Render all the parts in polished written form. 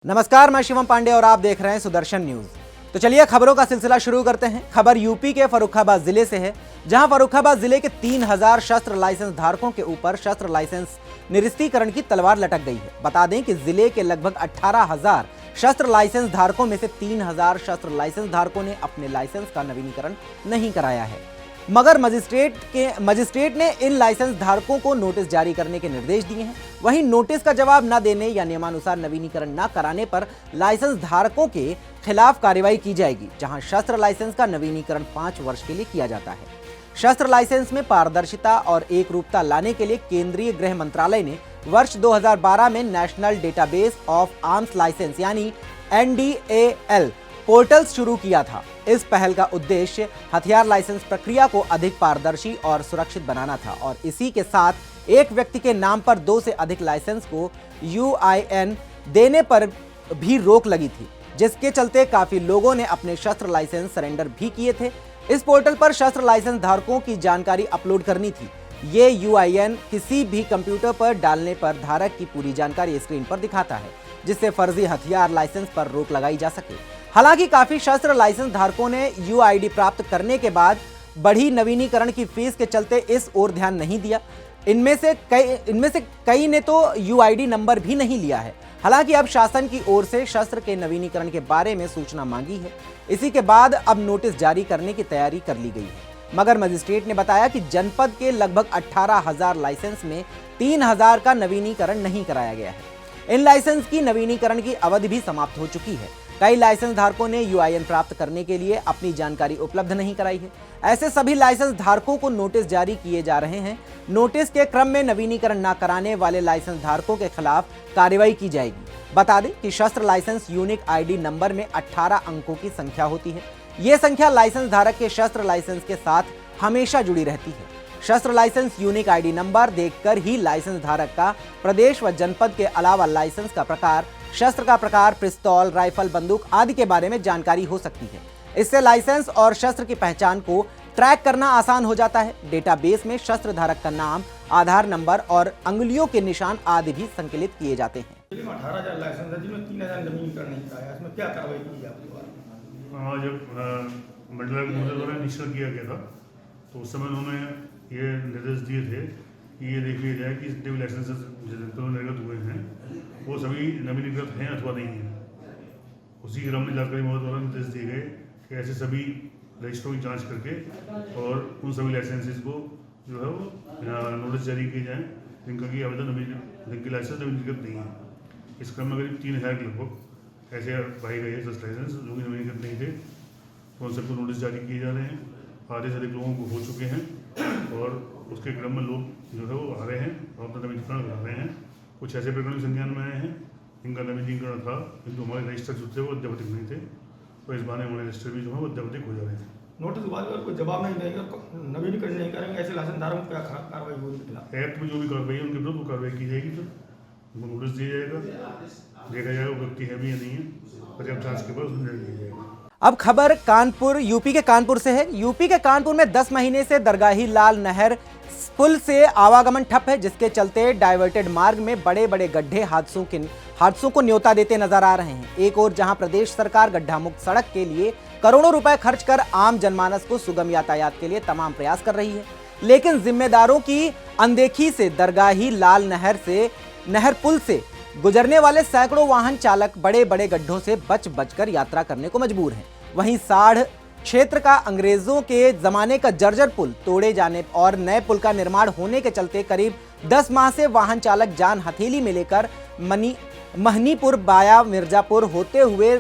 नमस्कार, मैं शिवम पांडे और आप देख रहे हैं सुदर्शन न्यूज। तो चलिए खबरों का सिलसिला शुरू करते हैं। खबर यूपी के फर्रुखाबाद जिले से है, जहां फर्रुखाबाद जिले के 3000 शस्त्र लाइसेंस धारकों के ऊपर शस्त्र लाइसेंस निरस्तीकरण की तलवार लटक गई है। बता दें कि जिले के लगभग 18,000 शस्त्र लाइसेंस धारकों में से 3000 शस्त्र लाइसेंस धारकों ने अपने लाइसेंस का नवीनीकरण नहीं कराया है, मगर मजिस्ट्रेट ने इन लाइसेंस धारकों को नोटिस जारी करने के निर्देश दिए हैं। वहीं नोटिस का जवाब न देने या नियमानुसार नवीनीकरण न कराने पर लाइसेंस धारकों के खिलाफ कार्रवाई की जाएगी, जहां शस्त्र लाइसेंस का नवीनीकरण 5 वर्ष के लिए किया जाता है। शस्त्र लाइसेंस में पारदर्शिता और एक रूपता लाने के लिए केंद्रीय गृह मंत्रालय ने वर्ष 2012 में national database of arms licence यानी NDAL पोर्टल शुरू किया था। इस पहल का उद्देश्य हथियार लाइसेंस प्रक्रिया को अधिक पारदर्शी और सुरक्षित बनाना था और इसी के साथ एक व्यक्ति के नाम पर 2 से अधिक लाइसेंस को UIN देने पर भी रोक लगी थी, जिसके चलते काफी लोगों ने अपने शस्त्र लाइसेंस सरेंडर भी किए थे। इस पोर्टल पर शस्त्र लाइसेंस धारकों की जानकारी अपलोड करनी थी। ये UIN किसी भी कंप्यूटर पर डालने पर धारक की पूरी जानकारी स्क्रीन पर दिखाता है, जिससे फर्जी हथियार लाइसेंस पर रोक लगाई जा सके। हालांकि काफी शस्त्र लाइसेंस धारकों ने UID प्राप्त करने के बाद बढ़ी नवीनीकरण की फीस के चलते इस ओर ध्यान नहीं दिया। इनमें से कई ने तो UID नंबर भी नहीं लिया है। हालांकि अब शासन की ओर से शस्त्र के नवीनीकरण के बारे में सूचना मांगी है। इसी के बाद अब नोटिस जारी करने की तैयारी कर ली गई है, मगर मजिस्ट्रेट ने बताया कि जनपद के लगभग 18,000 लाइसेंस में 3000 का नवीनीकरण नहीं कराया गया है। इन लाइसेंस की नवीनीकरण की अवधि भी समाप्त हो चुकी है। कई लाइसेंस धारकों ने UIN प्राप्त करने के लिए अपनी जानकारी उपलब्ध नहीं कराई है। ऐसे सभी लाइसेंस धारकों को नोटिस जारी किए जा रहे हैं। नोटिस के क्रम में नवीनीकरण न कराने वाले लाइसेंस धारकों के खिलाफ कार्रवाई की जाएगी। बता दें कि शस्त्र लाइसेंस यूनिक ID नंबर में 18 अंकों की संख्या होती है। यह संख्या लाइसेंस धारक के शस्त्र लाइसेंस के साथ हमेशा जुड़ी रहती है। शस्त्र लाइसेंस यूनिक ID नंबर देखकर ही लाइसेंस धारक का प्रदेश व जनपद के अलावा लाइसेंस का प्रकार, शस्त्र का प्रकार, पिस्तौल, राइफल, बंदूक आदि के बारे में जानकारी हो सकती है। इससे लाइसेंस और शस्त्र की पहचान को ट्रैक करना आसान हो जाता है। डेटाबेस में शस्त्र धारक का नाम, आधार नंबर और अंगुलियों के निशान आदि भी संकलित किए जाते हैं। 18,000 लाइसेंस है जिसमें 3,000 नवीनीकरण नहीं कराया, इसमें क्या कार्रवाई की आपके द्वारा? जब मंडल द्वारा निश्चित किया गया था तो उस समय उन्होंने ये निर्देश दिए थे कि ये देख लिया जाए कि जितने भी लाइसेंस निर्गत हुए हैं वो सभी नवीनीकृत हैं अथवा नहीं हैं। उसी क्रम में जानकारी महोदय द्वारा निर्देश दिए गए कि ऐसे सभी रजिस्टरों की जांच करके और उन सभी लाइसेंसेस को जो है वो नोटिस जारी किए जाएँ जिनका कि आवेदन जिनके लाइसेंस नवीनीकृत नहीं है। इस क्रम में करीब 3,000 के लगभग ऐसे पाए गए हैं शस्त्र लाइसेंस जो कि नवीनीकृत नहीं थे, तो उन सबको नोटिस जारी किए जा रहे हैं। आधे से अधिक लोगों को हो चुके हैं और उसके क्रम में लोग जो है वो आ रहे हैं और अपना नवीनीकरण करा रहे हैं। कुछ ऐसे प्रकरण भी संज्ञान में आए हैं जिनका नवीनीकरण था किंतु हमारे रजिस्टर जो थे वो अद्यावधिक नहीं थे, तो इस बारे हमारे रजिस्टर भी जो है वो अद्यावधिक हो जा रहे हैं। नोटिस के बाद अगर कोई जवाब नहीं देंगे, नवीनीकरण नहीं करेंगे, ऐसे लाइसेंस धारकों पर क्या कार्रवाई होगी? एक्ट में जो भी कार्रवाई है उनके विरुद्ध वो कार्रवाई की जाएगी, फिर उनको नोटिस दिया जाएगा, देखा जाएगा वो व्यक्ति है भी या नहीं है, पर्याप्त जांच के बाद उसमें निर्णय लिया जाएगा। अब खबर कानपुर, यूपी के कानपुर से है। यूपी के कानपुर में 10 महीने से दरगाही लाल नहर पुल से आवागमन ठप है, जिसके चलते डाइवर्टेड मार्ग में बड़े बड़े गड्ढे हादसों को न्योता देते नजर आ रहे हैं। एक और जहां प्रदेश सरकार गड्ढा मुक्त सड़क के लिए करोड़ों रुपए खर्च कर आम जनमानस को सुगम यातायात के लिए तमाम प्रयास कर रही है, लेकिन जिम्मेदारों की अनदेखी से दरगाही लाल नहर पुल से गुजरने वाले सैकड़ों वाहन चालक बड़े बड़े गड्ढों से बच-बच यात्रा करने को मजबूर हैं। वहीं साढ़ क्षेत्र का अंग्रेजों के जमाने का जर्जर पुल तोड़े जाने और नए पुल का निर्माण होने के चलते करीब 10 माह से वाहन चालक जान हथेली में लेकर महनीपुर बाया मिर्जापुर होते हुए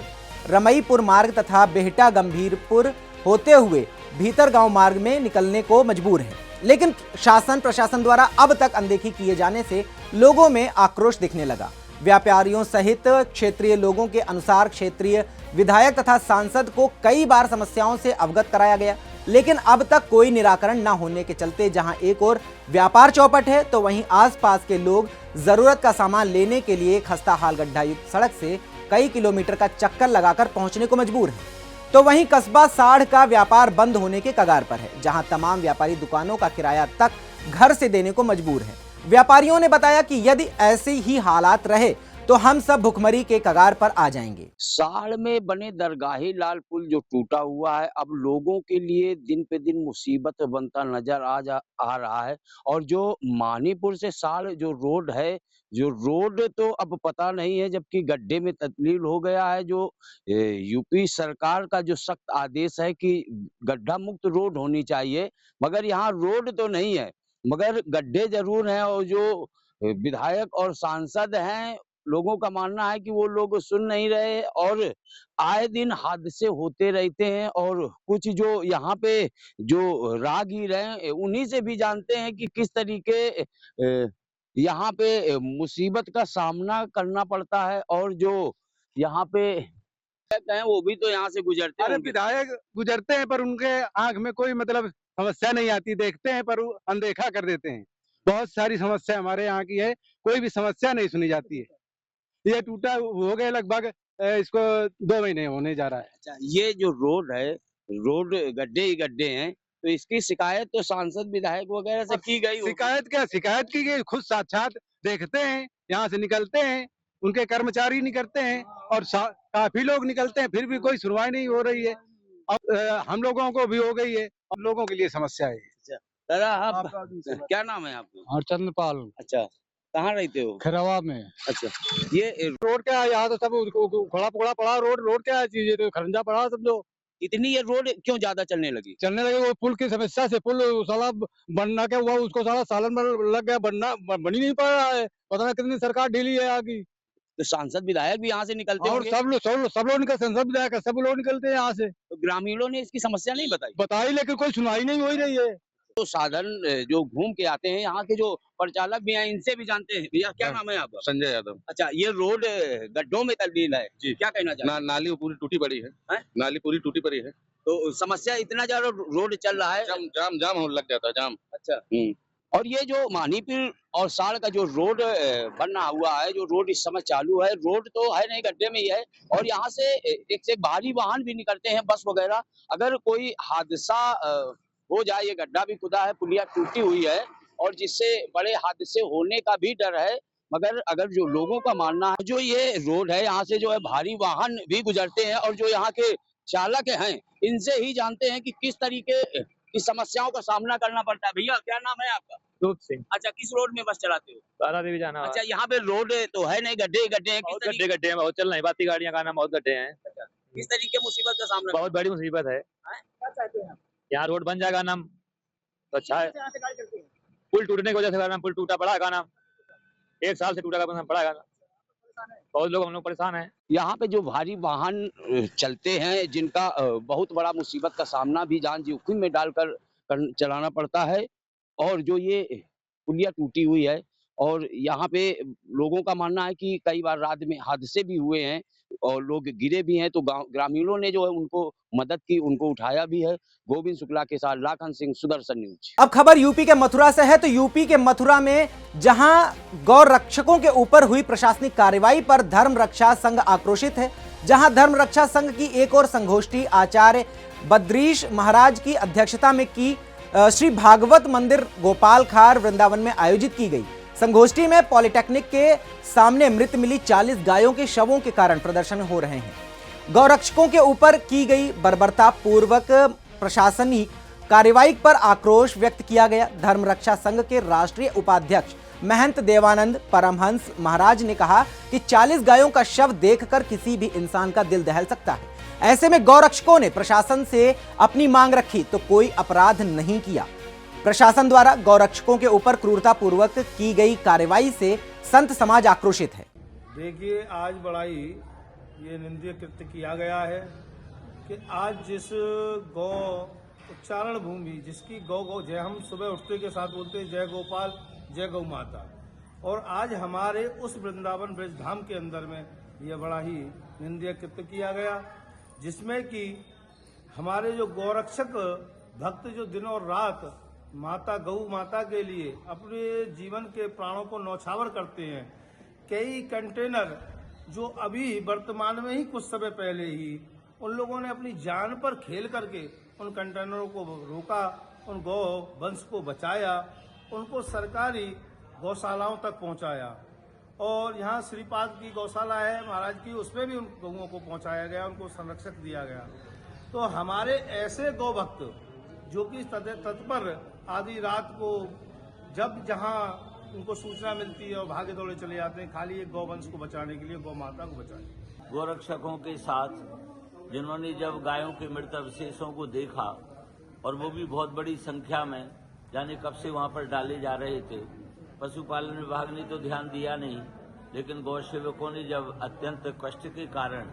रमईपुर मार्ग तथा बेहटा गंभीरपुर होते हुए भीतरगांव मार्ग में निकलने को मजबूर है। लेकिन शासन प्रशासन द्वारा अब तक अनदेखी किए जाने से लोगों में आक्रोश दिखने लगा। व्यापारियों सहित क्षेत्रीय लोगों के अनुसार क्षेत्रीय विधायक तथा सांसद को कई बार समस्याओं से अवगत कराया गया, लेकिन अब तक कोई निराकरण न होने के चलते जहां एक और व्यापार चौपट है तो वहीं आसपास के लोग जरूरत का सामान लेने के लिए खस्ताहाल गड्ढा युक्त सड़क से कई किलोमीटर का चक्कर लगाकर पहुंचने को मजबूर हैं। तो वहीं कस्बा साढ़ का व्यापार बंद होने के कगार पर है, जहां तमाम व्यापारी दुकानों का किराया तक घर से देने को मजबूर है। व्यापारियों ने बताया कि यदि ऐसे ही हालात रहे तो हम सब भुखमरी के कगार पर आ जाएंगे। साल में बने दरगाही लाल पुल जो टूटा हुआ है, अब लोगों के लिए दिन पे दिन मुसीबत बनता नजर आ रहा है। और जो मानीपुर से साल जो रोड है, जो रोड तो अब पता नहीं है, जबकि गड्ढे में तब्दील हो गया है। जो यूपी सरकार का जो सख्त आदेश है कि गड्ढा मुक्त रोड होनी चाहिए, मगर यहाँ रोड तो नहीं है, मगर गड्ढे जरूर हैं। और जो विधायक और सांसद हैं, लोगों का मानना है कि वो लोग सुन नहीं रहे और आए दिन हादसे होते रहते हैं। और कुछ जो यहाँ पे जो राहगीर हैं, उन्हीं से भी जानते हैं कि किस तरीके यहाँ पे मुसीबत का सामना करना पड़ता है। और जो यहाँ पे हैं, वो भी तो यहाँ से गुजरते अरे होंगे। विधायक गुजरते हैं पर उनके आंख में कोई मतलब समस्या नहीं आती, देखते हैं पर वो अनदेखा कर देते हैं। बहुत सारी समस्या हमारे यहाँ की है, कोई भी समस्या नहीं सुनी जाती है। ये टूटा हो गया लगभग इसको 2 महीने होने जा रहा है। अच्छा, ये जो रोड है, रोड गड्ढे ही गड्ढे हैं, तो इसकी शिकायत तो सांसद विधायक वगैरह से की गई होगी। शिकायत क्या, शिकायत की गई, खुद साक्षात देखते हैं, यहाँ से निकलते हैं, उनके कर्मचारी निकलते हैं और काफी लोग निकलते हैं, फिर भी कोई सुनवाई नहीं हो रही है। अब हम लोगों को भी हो गई है, हम लोगों के लिए समस्या है। दादा, आप क्या नाम है आपका? हरचंद पाल, अच्छा, कहाँ रहते हो? खैरवा में। अच्छा, ये रोड क्या है, यहाँ तो सब उखड़ा पुखड़ा पड़ा रोड क्या है चीज, ये तो खरंजा पड़ा समझो। इतनी ये रोड क्यों ज्यादा चलने लगी? चलने लगे वो पुल की समस्या से, पुल साला बनना क्या हुआ, उसको साला सालन भर लग गया, बन ही नहीं पा रहा है। पता नहीं कितनी सरकार ढीली है आगे। तो सांसद विधायक भी यहाँ से निकलते और होंगे। सब लोग निकलते हैं, सब लोग निकलते हैं यहाँ से। तो ग्रामीणों ने इसकी समस्या नहीं बताई लेकिन कोई सुनाई नहीं हो रही है। तो साधन जो घूम के आते हैं, यहाँ के जो परिचालक भी हैं, इनसे भी जानते हैं। भैया, क्या नाम है आपका? संजय यादव। अच्छा, ये रोड गड्ढों में तब्दील है जी। क्या कहना चाहिए? नाली पूरी टूटी पड़ी है, हैं? नाली पूरी टूटी पड़ी है, तो समस्या इतना ज्यादा रोड चल रहा है। जाम होने लग जाता है, जाम। अच्छा। और ये जो मानीपुर और साल का जो रोड बना हुआ है, जो रोड इस समय चालू है, रोड तो है नहीं, गड्ढे में ही है। और यहाँ से एक से भारी वाहन भी निकलते हैं, बस वगैरह। अगर कोई हादसा हो जाए, ये गड्ढा भी खुदा है, पुलिया टूटी हुई है, और जिससे बड़े हादसे होने का भी डर है। मगर अगर जो लोगों का मानना है, जो ये रोड है, यहाँ से जो है भारी वाहन भी गुजरते हैं, और जो यहाँ के चालक हैं, इनसे ही जानते हैं कि किस तरीके की समस्याओं का सामना करना पड़ता है। भैया, क्या नाम है आपका? रूप सिंह। अच्छा, किस रोड में बस चलाते हो? तारा देवी जाना। अच्छा, यहाँ पे रोड तो है नहीं, गड्ढे गड्ढे हैं। बहुत गड्ढे गड्ढे हैं, बहुत चल रही बाती गाड़ियां का नाम, बहुत गड्ढे हैं। किस तरीके मुसीबत का सामना? बहुत बड़ी मुसीबत है। क्या चाहते हैं? यहाँ रोड बन जाएगा नाम तो अच्छा है। पुल टूटने की वजह से नाम, पुल टूटा पड़ा है नाम, 1 साल से टूटा पड़ा है। बहुत लोग, हम लोग परेशान हैं। यहाँ पे जो भारी वाहन चलते हैं, जिनका बहुत बड़ा मुसीबत का सामना भी जान जोखिम में डालकर चलाना पड़ता है। और जो ये पुलिया टूटी हुई है, और यहाँ पे लोगों का मानना है कि कई बार रात में हादसे भी हुए हैं और लोग गिरे भी हैं। तो ग्रामीणों ने जो है उनको मदद की, उनको उठाया भी है। गोविंद शुक्ला के साथ लाखन सिंह, सुदर्शन न्यूज। अब खबर यूपी के मथुरा से है। तो यूपी के मथुरा में जहां गौ रक्षकों के ऊपर हुई प्रशासनिक कार्रवाई पर धर्म रक्षा संघ आक्रोशित है। जहां धर्म रक्षा संघ की एक और संगोष्ठी आचार्य बद्रीश महाराज की अध्यक्षता में की श्री भागवत मंदिर गोपाल खार वृंदावन में आयोजित की गई। संगोष्ठी में पॉलिटेक्निक के सामने मृत मिली 40 गायों के शवों के कारण प्रदर्शन हो रहे हैं। गौरक्षकों के ऊपर की गई बर्बरता पूर्वक प्रशासनिक कार्रवाई पर आक्रोश व्यक्त किया गया। धर्म रक्षा संघ के राष्ट्रीय उपाध्यक्ष महंत देवानंद परमहंस महाराज ने कहा कि 40 गायों का शव देखकर किसी भी इंसान का दिल दहल सकता है। ऐसे में गौरक्षकों ने प्रशासन से अपनी मांग रखी तो कोई अपराध नहीं किया। प्रशासन द्वारा गौरक्षकों के ऊपर क्रूरतापूर्वक की गई कार्रवाई से संत समाज आक्रोशित है। देखिए, आज बड़ा ही ये निंदनीय कृत्य किया गया है कि आज जिस गौ उच्चारण भूमि, जिसकी गौ जय, हम सुबह उठते के साथ बोलते हैं जय गोपाल जय गौ माता, और आज हमारे उस वृंदावन ब्रज धाम के अंदर में यह बड़ा ही निंदनीय कृत्य किया गया, जिसमें कि हमारे जो गौरक्षक भक्त जो दिन और रात माता गौ माता के लिए अपने जीवन के प्राणों को न्यौछावर करते हैं। कई कंटेनर जो अभी वर्तमान में ही कुछ समय पहले ही उन लोगों ने अपनी जान पर खेल करके उन कंटेनरों को रोका, उन गौ वंश को बचाया, उनको सरकारी गौशालाओं तक पहुंचाया। और यहाँ श्रीपाद की गौशाला है महाराज की, उसमें भी उन गौओं को पहुँचाया गया, उनको संरक्षक दिया गया। तो हमारे ऐसे गौ भक्त जो कि तत्पर आधी रात को जब जहाँ उनको सूचना मिलती है और भागे दौड़े चले जाते हैं, खाली एक गौवंश को बचाने के लिए, गौ माता को बचाने। गोरक्षकों के साथ जिन्होंने जब गायों के मृत अवशेषों को देखा, और वो भी बहुत बड़ी संख्या में, जाने कब से वहां पर डाले जा रहे थे, पशुपालन विभाग ने तो ध्यान दिया नहीं, लेकिन गौ सेवकों ने जब अत्यंत कष्ट के कारण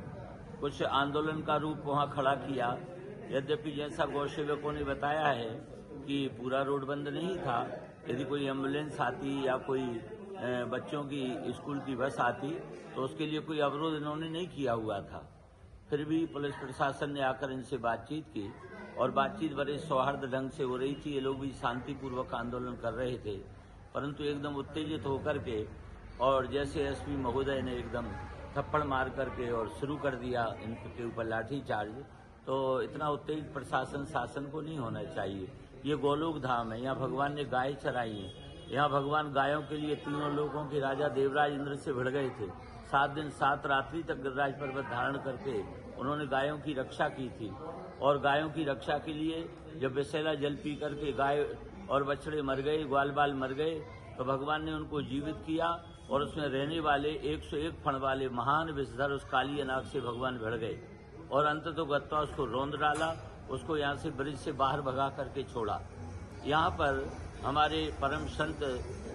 कुछ आंदोलन का रूप वहां खड़ा किया। यद्यपि जैसा गौ सेवकों ने बताया है कि पूरा रोड बंद नहीं था, यदि कोई एम्बुलेंस आती या कोई बच्चों की स्कूल की बस आती तो उसके लिए कोई अवरोध इन्होंने नहीं किया हुआ था। फिर भी पुलिस प्रशासन ने आकर इनसे बातचीत की और बातचीत बड़े सौहार्द ढंग से हो रही थी। ये लोग भी शांतिपूर्वक आंदोलन कर रहे थे, परंतु एकदम उत्तेजित होकर के और जैसे एसपी महोदय ने एकदम थप्पड़ मार करके और शुरू कर दिया इनके ऊपर लाठी चार्ज, तो इतना उत्तेजित प्रशासन शासन को नहीं होना चाहिए। ये गोलोक धाम है, यहाँ भगवान ने गाय चराई है, यहाँ भगवान गायों के लिए तीनों लोगों के राजा देवराज इंद्र से भिड़ गए थे। 7 दिन 7 रात्रि तक गिरिराज पर्वत धारण करके उन्होंने गायों की रक्षा की थी, और गायों की रक्षा के लिए जब विषैला जल पी करके गाय और बछड़े मर गए, ग्वाल बाल मर गए, तो भगवान ने उनको जीवित किया और उसमें रहने वाले 101 फण वाले महान विषधर उस काली अनाग से भगवान भिड़ गए और अंततः गत्ता उसको रौंद डाला, उसको यहाँ से ब्रिज से बाहर भगा करके छोड़ा। यहाँ पर हमारे परम संत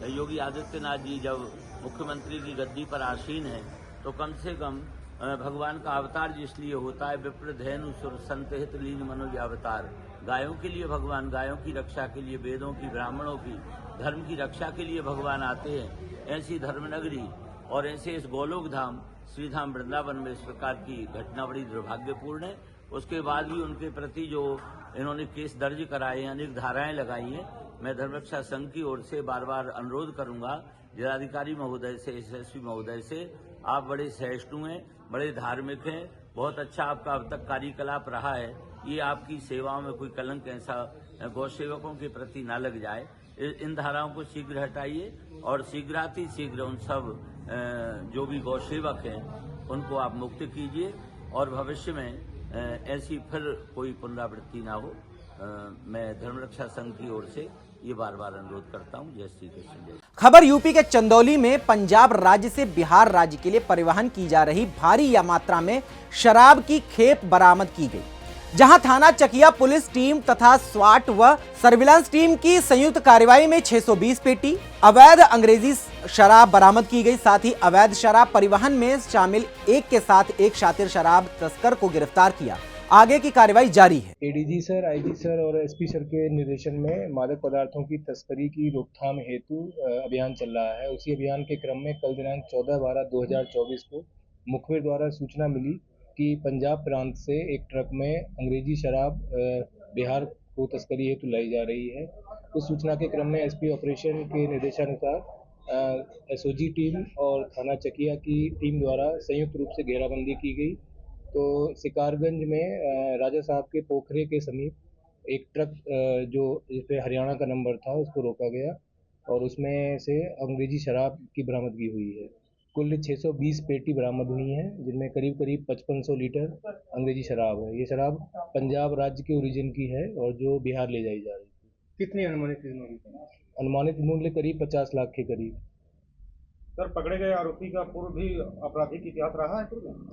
योगी आदित्यनाथ जी जब मुख्यमंत्री की गद्दी पर आसीन है, तो कम से कम भगवान का अवतार जिसलिए होता है, विप्र धैनु सुर संत हित लीन मनोज अवतार, गायों के लिए भगवान, गायों की रक्षा के लिए, वेदों की, ब्राह्मणों की, धर्म की रक्षा के लिए भगवान आते हैं। ऐसी धर्मनगरी और ऐसे इस गोलोक धाम श्रीधाम वृंदावन में इस प्रकार की घटना बड़ी दुर्भाग्यपूर्ण है। उसके बाद भी उनके प्रति जो इन्होंने केस दर्ज कराए हैं, अनेक धाराएं लगाई हैं, मैं धर्मरक्षा संघ की ओर से बार बार अनुरोध करूंगा जिलाधिकारी महोदय से, एसएसपी महोदय से, आप बड़े सहिष्णु हैं, बड़े धार्मिक हैं, बहुत अच्छा आपका अब तक कार्यकलाप रहा है, ये आपकी सेवाओं में कोई कलंक ऐसा गौ सेवकों के प्रति ना लग जाए। इन धाराओं को शीघ्र हटाइए और शीघ्र उन सब जो भी गौ सेवक हैं उनको आप मुक्त कीजिए और भविष्य में ऐसी फिर कोई पुनरावृत्ति ना हो। मैं धर्मरक्षा संघ की ओर से ये बार बार अनुरोध करता हूँ। जय श्री कृष्ण। खबर यूपी के चंदौली में पंजाब राज्य से बिहार राज्य के लिए परिवहन की जा रही भारी मात्रा में शराब की खेप बरामद की गई, जहां थाना चकिया पुलिस टीम तथा स्वाट व सर्विलांस टीम की संयुक्त कार्रवाई में 620 पेटी अवैध अंग्रेजी शराब बरामद की गई। साथ ही अवैध शराब परिवहन में शामिल एक के साथ एक शातिर शराब तस्कर को गिरफ्तार किया। आगे की कार्रवाई जारी है। एडीजी सर, आईजी सर और एसपी सर के निर्देशन में मादक पदार्थों की तस्करी की रोकथाम हेतु अभियान चल रहा है। उसी अभियान के क्रम में कल दिनांक 14/12/2024 को मुखबिर द्वारा सूचना मिली कि पंजाब प्रांत से एक ट्रक में अंग्रेजी शराब बिहार को तस्करी हेतु लाई जा रही है। उस सूचना के क्रम में एसपी ऑपरेशन के निर्देशानुसार एसओजी टीम और थाना चकिया की टीम द्वारा संयुक्त रूप से घेराबंदी की गई। तो शिकारगंज में राजा साहब के पोखरे के समीप एक ट्रक जो जिस पे हरियाणा का नंबर था उसको रोका गया और उसमें से अंग्रेजी शराब की बरामदगी हुई है। कुल 620 पेटी बरामद हुई हैं, जिनमें करीब 5500 लीटर अंग्रेजी शराब है। ये शराब पंजाब राज्य के ओरिजिन की है और जो बिहार ले जाई जा रही थी। कितनी अनुमानित? अनुमानित मूल्य करीब 50 लाख के करीब। सर, पकड़े गए आरोपी का पूर्व भी आपराधिक इतिहास रहा है?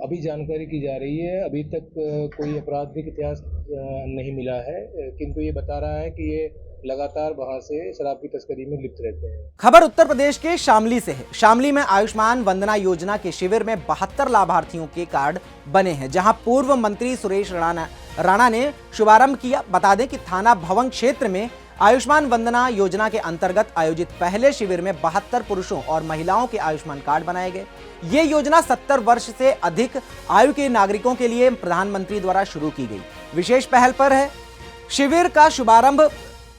अभी जानकारी की जा रही है, अभी तक कोई आपराधिक इतिहास नहीं मिला है, किंतु ये बता रहा है कि ये लगातार वहां से शराब की तस्करी में लिप्त रहते हैं। खबर उत्तर प्रदेश के शामली से है। शामली में आयुष्मान वंदना योजना के शिविर में 72 लाभार्थियों के कार्ड बने हैं, जहां पूर्व मंत्री सुरेश राणा ने शुभारंभ किया। बता दें कि थाना भवन क्षेत्र में आयुष्मान वंदना योजना के अंतर्गत आयोजित पहले शिविर में 72 पुरुषों और महिलाओं के आयुष्मान कार्ड बनाए गए। ये योजना 70 वर्ष से अधिक आयु के नागरिकों के लिए प्रधानमंत्री द्वारा शुरू की गई विशेष पहल पर है। शिविर का शुभारंभ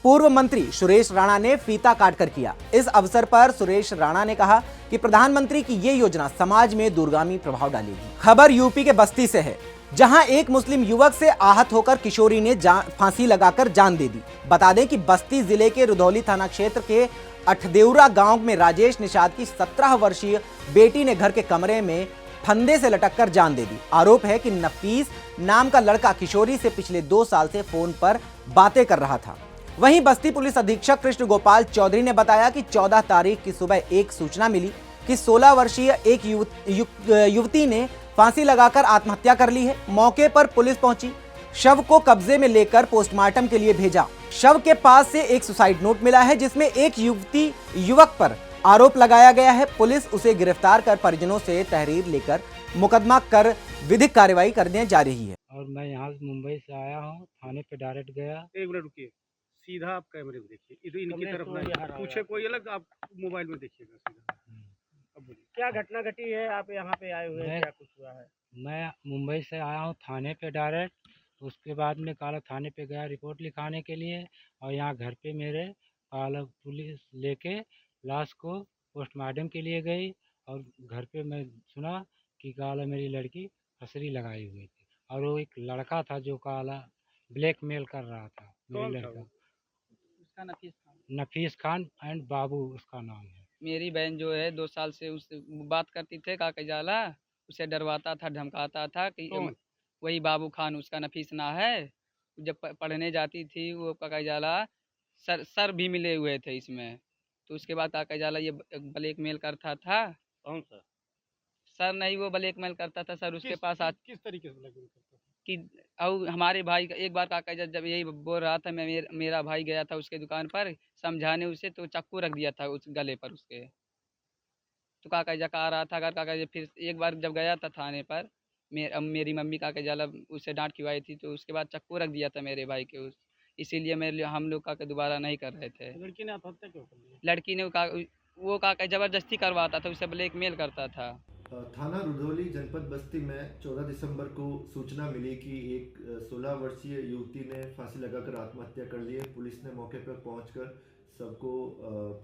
पूर्व मंत्री सुरेश राणा ने फीता काटकर किया। इस अवसर पर सुरेश राणा ने कहा कि प्रधानमंत्री की ये योजना समाज में दूरगामी प्रभाव डालेगी। खबर यूपी के बस्ती से है, जहां एक मुस्लिम युवक से आहत होकर किशोरी ने फांसी लगाकर जान दे दी। बता दें कि बस्ती जिले के रुधौली थाना क्षेत्र के अठदेउरा गांव में राजेश निषाद की 17 वर्षीय बेटी ने घर के कमरे में फंदे से लटककर जान दे दी। आरोप है कि नफीस नाम का लड़का किशोरी से पिछले 2 साल से फोन पर बातें कर रहा था। वहीं बस्ती पुलिस अधीक्षक कृष्ण गोपाल चौधरी ने बताया कि 14 तारीख की सुबह एक सूचना मिली कि 16 वर्षीय एक युवती ने फांसी लगाकर आत्महत्या कर ली है। मौके पर पुलिस पहुंची, शव को कब्जे में लेकर पोस्टमार्टम के लिए भेजा। शव के पास से एक सुसाइड नोट मिला है जिसमें एक युवक पर आरोप लगाया गया है। पुलिस उसे गिरफ्तार कर परिजनों से तहरीर लेकर मुकदमा कर विधिक कार्रवाई करने जा रही है। और मैं यहाँ मुंबई से आया हूँ, थाने पे डायरेक्ट गया। एक मिनट रुकिए, सीधा आप कैमरे में देखिए, इधर इनकी तरफ नहीं, पूछे कोई अलग, आप मोबाइल में देखिएगा सीधा। अब बोलिए, क्या घटना घटी है, आप यहाँ पे आए हुए हैं, क्या कुछ हुआ है? मैं मुंबई से आया हूँ थाने पे डायरेक्ट, उसके बाद में काला थाने पे गया रिपोर्ट लिखाने के लिए, और यहाँ घर पे मेरे काला पुलिस लेके लाश को पोस्टमार्टम के लिए गई। और घर पे मैं सुना कि काला मेरी लड़की फंसरी लगाई हुई थी, और वो एक लड़का था जो काला ब्लैकमेल कर रहा था मेरी लड़का। उसका नफीस खान एंड बाबू उसका नाम है। मेरी बहन जो है 2 साल से उससे बात करती थे, काका जाला उसे डरवाता था, धमकाता था कि वही बाबू खान उसका नफीस ना है। जब पढ़ने जाती थी वो काका जाला सर भी मिले हुए थे इसमें। तो उसके बाद काका जाला ये ब्लैकमेल करता था। कौन सा सर? नहीं, वो ब्लैकमेल करता था सर। उसके पास किस तरीके से ब्लैकमेल करता था? कि और हमारे भाई का एक बार काका जब यही बोल रहा था, मेरा भाई गया था उसके दुकान पर समझाने उसे, तो चाकू रख दिया था उस गले पर उसके। तो काका जा कहा रहा था, अगर काका फिर एक बार जब गया था थाने पर, मेरी मम्मी काका जाला उसे डांट खिलवाई थी, तो उसके बाद चाकू रख दिया था मेरे भाई के इसीलिए हम लोग काका दोबारा नहीं कर रहे थे। लड़की ने आत्महत्या क्यों कर ली? लड़की ने वो काका जबरदस्ती करवाता था, उसे ब्लैकमेल करता था। थाना रुधौली जनपद बस्ती में 14 दिसंबर को सूचना मिली कि एक 16 वर्षीय युवती ने फांसी लगाकर आत्महत्या कर ली है। पुलिस ने मौके पर पहुंचकर सबको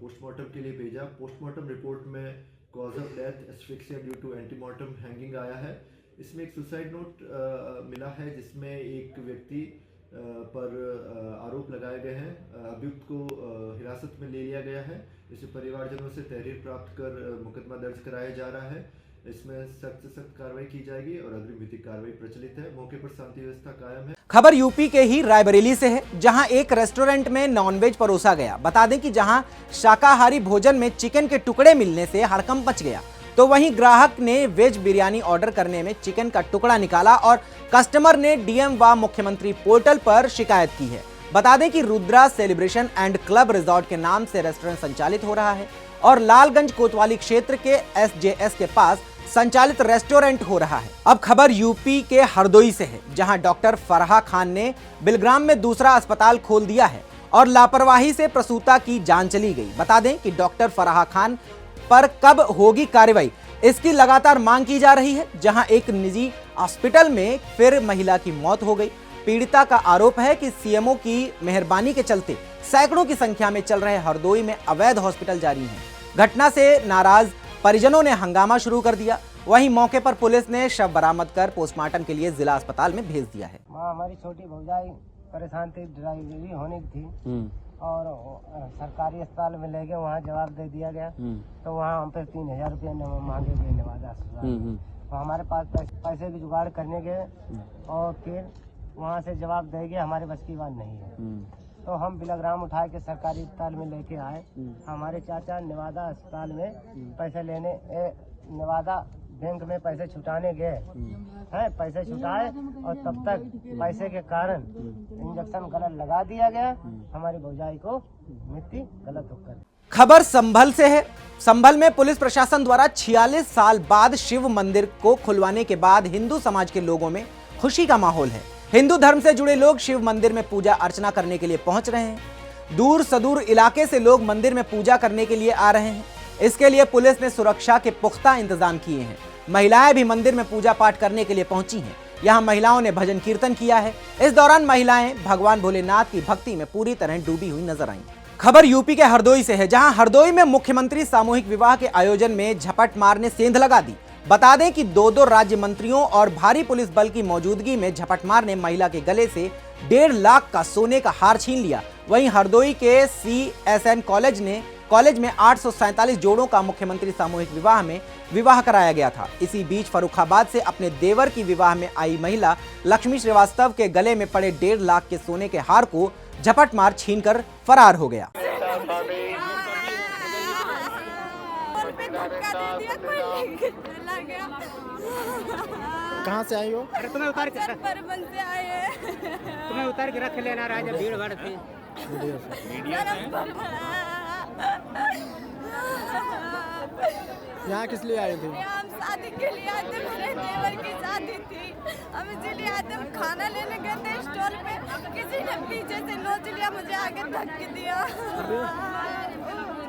पोस्टमार्टम के लिए भेजा। पोस्टमार्टम रिपोर्ट में cause of death asphyxia due to antemortem hanging आया है। इसमें एक सुसाइड नोट मिला है जिसमें एक व्यक्ति पर आरोप लगाए गए हैं। अभियुक्त को हिरासत में ले लिया गया है। इसे परिवारजनों से तहरीर प्राप्त कर मुकदमा दर्ज कराया जा रहा है। इसमें सख्त से सख्त कार्रवाई की जाएगी और अग्रिम विधिक कार्रवाई प्रचलित है। मौके पर शांति व्यवस्था कायम है। खबर यूपी के ही रायबरेली से है, जहां एक रेस्टोरेंट में नॉनवेज परोसा गया। बता दें कि जहां शाकाहारी भोजन में चिकन के टुकड़े मिलने से हड़कंप मच गया, तो वहीं ग्राहक ने वेज बिरयानी ऑर्डर करने में चिकन का टुकड़ा निकाला और कस्टमर ने डीएम व मुख्यमंत्री पोर्टल पर शिकायत की है। बता दें कि Rudra celebration and club resort के नाम से रेस्टोरेंट संचालित हो रहा है और लालगंज कोतवाली क्षेत्र के एसजेएस के पास संचालित रेस्टोरेंट हो रहा है। अब खबर यूपी के हरदोई से है, जहां डॉक्टर फराह खान ने बिलग्राम में दूसरा अस्पताल खोल दिया है और लापरवाही से प्रसूता की जान चली गई। बता दें कि डॉक्टर फराह खान पर कब होगी कार्रवाई, इसकी लगातार मांग की जा रही है। जहां एक निजी हॉस्पिटल में फिर महिला की मौत हो गई। पीड़िता का आरोप है कि सीएमओ की मेहरबानी के चलते सैकड़ों की संख्या में चल रहे हरदोई में अवैध हॉस्पिटल जारी हैं। घटना से नाराज परिजनों ने हंगामा शुरू कर दिया। वहीं मौके पर पुलिस ने शव बरामद कर पोस्टमार्टम के लिए जिला अस्पताल में भेज दिया है। हमारी छोटी भौजाई परेशान थी, डिलीवरी होने की थी और सरकारी अस्पताल में ले गए, वहाँ जवाब दे दिया गया। तो वहाँ हम पे 3000 रुपया मांगे गए नवादा अस्पताल। तो हमारे पास पैसे की जुगाड़ करने गए और फिर वहाँ से जवाब देंगे हमारे बस की बात नहीं है। तो हम बिलग्राम उठा के सरकारी अस्पताल में लेके आए। हमारे चाचा नवादा अस्पताल में पैसे लेने नवादा बैंक में पैसे छुटाने गए हैं, पैसे छुटाए और तब तक पैसे के कारण इंजेक्शन गलत लगा दिया गया। हमारी भौजाई को मृत्यु गलत होकर। खबर संभल से है। संभल में पुलिस प्रशासन द्वारा 46 साल बाद शिव मंदिर को खुलवाने के बाद हिंदू समाज के लोगों में खुशी का माहौल है। हिंदू धर्म से जुड़े लोग शिव मंदिर में पूजा अर्चना करने के लिए पहुंच रहे हैं। दूर सुदूर इलाके से लोग मंदिर में पूजा करने के लिए आ रहे हैं। इसके लिए पुलिस ने सुरक्षा के पुख्ता इंतजाम किए हैं। महिलाएं भी मंदिर में पूजा पाठ करने के लिए पहुंची हैं। यहां महिलाओं ने भजन कीर्तन किया है। इस दौरान महिलाएं भगवान भोलेनाथ की भक्ति में पूरी तरह डूबी हुई नजर आईं। खबर यूपी के हरदोई से है, जहां हरदोई में मुख्यमंत्री सामूहिक विवाह के आयोजन में झपट मारने सेंध लगा दी। बता दें कि 2 राज्य मंत्रियों और भारी पुलिस बल की मौजूदगी में झपटमार ने महिला के गले से 1.5 लाख का सोने का हार छीन लिया। वहीं हरदोई के CSN कॉलेज ने कॉलेज में 847 जोड़ों का मुख्यमंत्री सामूहिक विवाह में विवाह कराया गया था। इसी बीच फर्रुखाबाद से अपने देवर की विवाह में आई महिला लक्ष्मी श्रीवास्तव के गले में पड़े 1.5 लाख के सोने के हार को झपट मार छीनकर फरार हो गया। कहाँ से आई हो? अरे तुम्हें उतार के आए हैं। तुम्हें उतार के रख लेना राजा, भीड़ भाड़ थी। यहाँ किस लिए आए थे? हम शादी के लिए आए थे, मेरे देवर की शादी थी। हम इसीलिए आए थे, हम खाना लेने गए थे स्टॉल पे, किसी ने पीछे से नोच लिया, मुझे आगे धक्के दिया।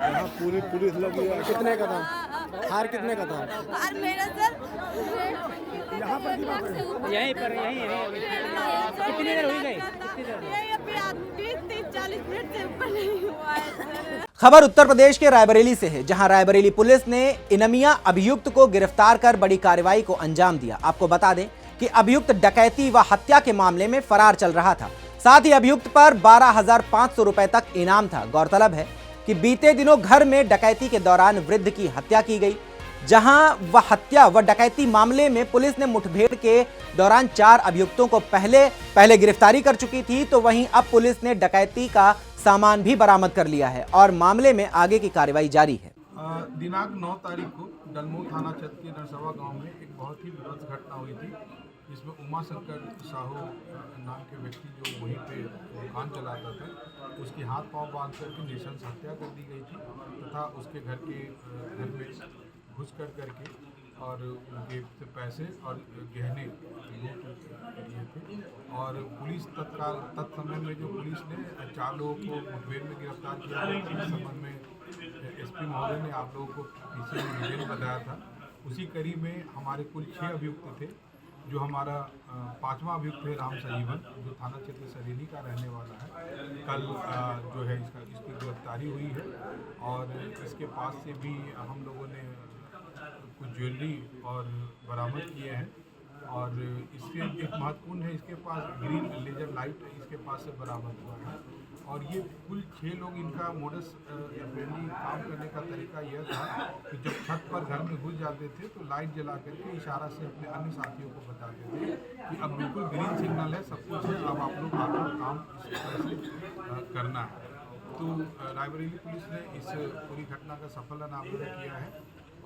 यहाँ पूरी पुलिस लगी है। कितने का था हार? कितने का था हार? मेरा सर यहाँ पर यहीं कितनी देर हुई गई? यही अभी 30-40 मिनट से ऊपर नहीं हुआ है सर। खबर उत्तर प्रदेश के रायबरेली से है, जहां रायबरेली पुलिस ने इनामिया अभियुक्त को गिरफ्तार कर बड़ी कार्रवाई को अंजाम दिया। आपको बता दें कि अभियुक्त डकैती व हत्या के मामले में फरार चल रहा था। साथ ही अभियुक्त पर 12,500 रुपए तक इनाम था। गौरतलब है कि बीते दिनों घर में डकैती के दौरान वृद्ध की हत्या की गई, जहां वह हत्या व डकैती मामले में पुलिस ने मुठभेड़ के दौरान 4 अभियुक्तों को पहले गिरफ्तारी कर चुकी थी, तो वहीं अब पुलिस ने डकैती का सामान भी बरामद कर लिया है और मामले में आगे की कार्रवाई जारी है। दिनांक 9 तारीख को डलमोर थाना क्षेत्र के नरसवा गांव में एक बहुत ही विभत्स घटना हुई थी, जिसमें उमा शंकर साहू नाम के व्यक्ति जो वहीं पे दुकान चलाता था, उसकी हाथ पांव बांध करके नृशंस हत्या कर दी गई थी तथा उसके घर में घुस करके और उनके पैसे और गहने लूट लिए थे। और पुलिस तत्समय में जो पुलिस ने 4 लोगों को मुठभेड़ में गिरफ्तार किया था। इस संबंध में एसपी महोदय ने आप लोगों को पीछे में डिटेल बताया था। उसी कड़ी में हमारे कुल 6 अभियुक्त थे। जो हमारा 5वां अभियुक्त है राम संजीवन, जो थाना क्षेत्र सरेली का रहने वाला है, कल जो है इसकी गिरफ्तारी हुई है और इसके पास से भी हम लोगों ने कुछ ज्वेलरी और बरामद किए हैं। और इससे एक महत्वपूर्ण है, इसके पास ग्रीन लेजर लाइट इसके पास से बरामद हुआ है। और ये कुल 6 लोग, इनका मोडस ऑपरेंडी काम करने का तरीका यह था कि जब छत पर घर में घुस जाते थे तो लाइट जला करके इशारा से अपने अन्य साथियों को बताते थे कि अब बिल्कुल ग्रीन सिग्नल है, सब कुछ है, अब आप लोग आपका काम इस तरह से करना है। तो रायबरेली पुलिस ने इस पूरी घटना का सफल अनावरण किया है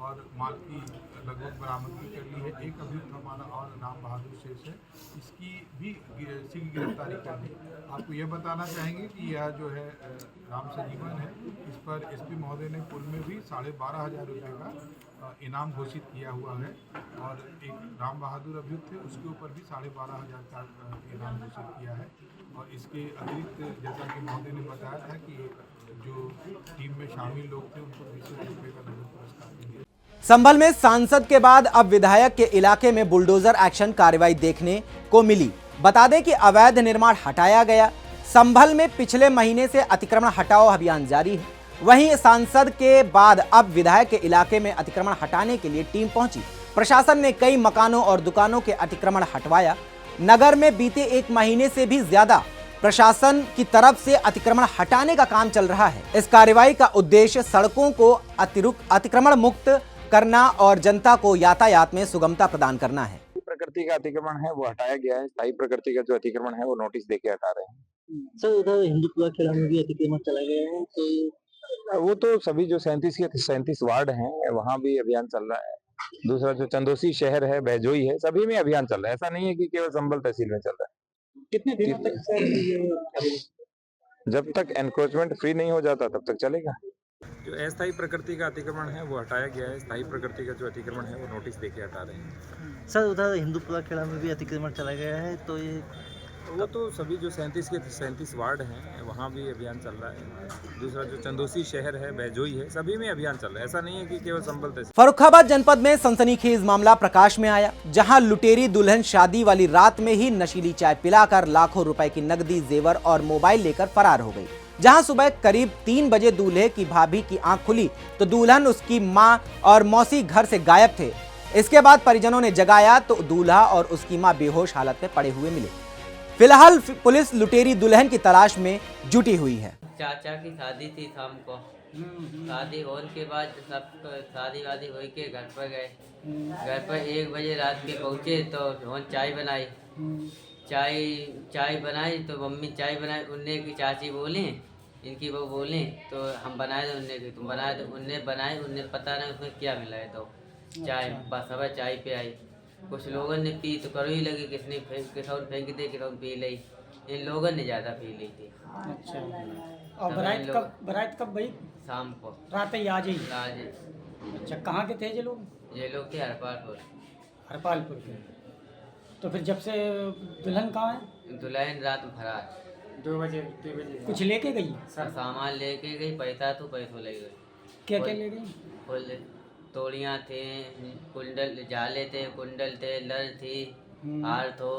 और माल की लगभग बरामदगी कर ली है। एक अभियुक्त हमारा और राम बहादुर शेष है, इसकी भी शीघ्र गिरफ्तारी कर ली। आपको यह बताना चाहेंगे कि यह जो है राम संजीवन है, इस पर एसपी महोदय ने पूर्व में भी 12,500 रुपये का इनाम घोषित किया हुआ है। और एक राम बहादुर अभियुक्त है, उसके ऊपर भी 12,500 का इनाम घोषित किया है। और इसके अतिरिक्त जैसा कि महोदय ने बताया था कि जो टीम में शामिल लोग थे उनको 20 रुपये का नगद पुरस्कार दिया। संभल में सांसद के बाद अब विधायक के इलाके में बुलडोजर एक्शन कार्रवाई देखने को मिली। बता दें कि अवैध निर्माण हटाया गया। संभल में पिछले महीने से अतिक्रमण हटाओ अभियान जारी है। वहीं सांसद के बाद अब विधायक के इलाके में अतिक्रमण हटाने के लिए टीम पहुंची। प्रशासन ने कई मकानों और दुकानों के अतिक्रमण हटवाया। नगर में बीते 1 महीने से भी ज्यादा प्रशासन की तरफ से अतिक्रमण हटाने का काम चल रहा है। इस कार्रवाई का उद्देश्य सड़कों को अतिक्रमण मुक्त करना और जनता को यातायात में सुगमता प्रदान करना है। प्रकृति का अतिक्रमण है वो हटाया गया है। स्थायी प्रकृति का जो अतिक्रमण है वो नोटिस देके हटा रहे हैं। सर उधर हिंदुत्व खेड़ा में भी अतिक्रमण चला गया है, तो वो तो सभी जो 37 वार्ड हैं वहाँ भी अभियान चल रहा है। दूसरा जो चंदोसी शहर है, बहजोई है, सभी में अभियान चल रहा है। ऐसा नहीं है कि केवल संभल तहसील में चल रहा है। कितने दिनों तक सर ये जब तक एनक्रोचमेंट फ्री नहीं हो जाता तब तक चलेगा। जो अस्थायी प्रकृति का अतिक्रमण है वो हटाया गया है। स्थायी प्रकृति का जो अतिक्रमण है वो नोटिस देके हटा रहे हैं। सर उधर हिंदुत्व खेड़ा में भी अतिक्रमण चला गया है, तो ये वो तो सभी जो 37 वार्ड हैं वहाँ भी अभियान चल रहा है। दूसरा जो चंदोसी शहर है, बहजोई है, सभी में अभियान चल रहा है। ऐसा नहीं है कि केवल संभल तहसील। फर्रुखाबाद जनपद में सनसनीखेज मामला प्रकाश में आया, जहां लुटेरी दुल्हन शादी वाली रात में ही नशीली चाय पिलाकर लाखों रुपए की नकदी, जेवर और मोबाइल लेकर फरार हो गई। जहां सुबह करीब 3 बजे दूल्हे की भाभी की आंख खुली तो दुल्हन, उसकी मां और मौसी घर से गायब थे। इसके बाद परिजनों ने जगाया तो दूल्हा और उसकी मां बेहोश हालत में पड़े हुए मिले। फिलहाल पुलिस लुटेरी दुल्हन की तलाश में जुटी हुई है। चाचा की शादी थी शाम को, शादी होने के बाद सब शादी वादी हो के घर पर गए। घर पर 1 बजे रात के पहुँचे तो रोहन चाय बनाई। चाय बनाई तो मम्मी चाय बनाई, उनने की चाची बोली, इनकी वो बोली तो हम बनाए थे, उनने की तुम बनाए तो उनने बनाए, उनने पता नहीं उसमें क्या मिला है। तो चाय बस अब चाय पे आई। कुछ लोगों ने पी तो करो ही लगी, किसने किसौन फेंक दे, किसौन पी ली। इन लोगों ने ज़्यादा पी ली थी। अच्छा, और बारात कब भाई? शाम को, रात ही आज ही। अच्छा, कहाँ के थे ये लोग? ये लोग थे हरपालपुर के। तो फिर जब से दुल्हन कहाँ है? दुल्हन रात में फरार 2 बजे कुछ लेके गई? सामान लेके गई, पैसा ले गई। क्या ले गई? फुल तोड़ियाँ थे, कुंडल जाले थे, कुंडल थे, लर थी, हार तो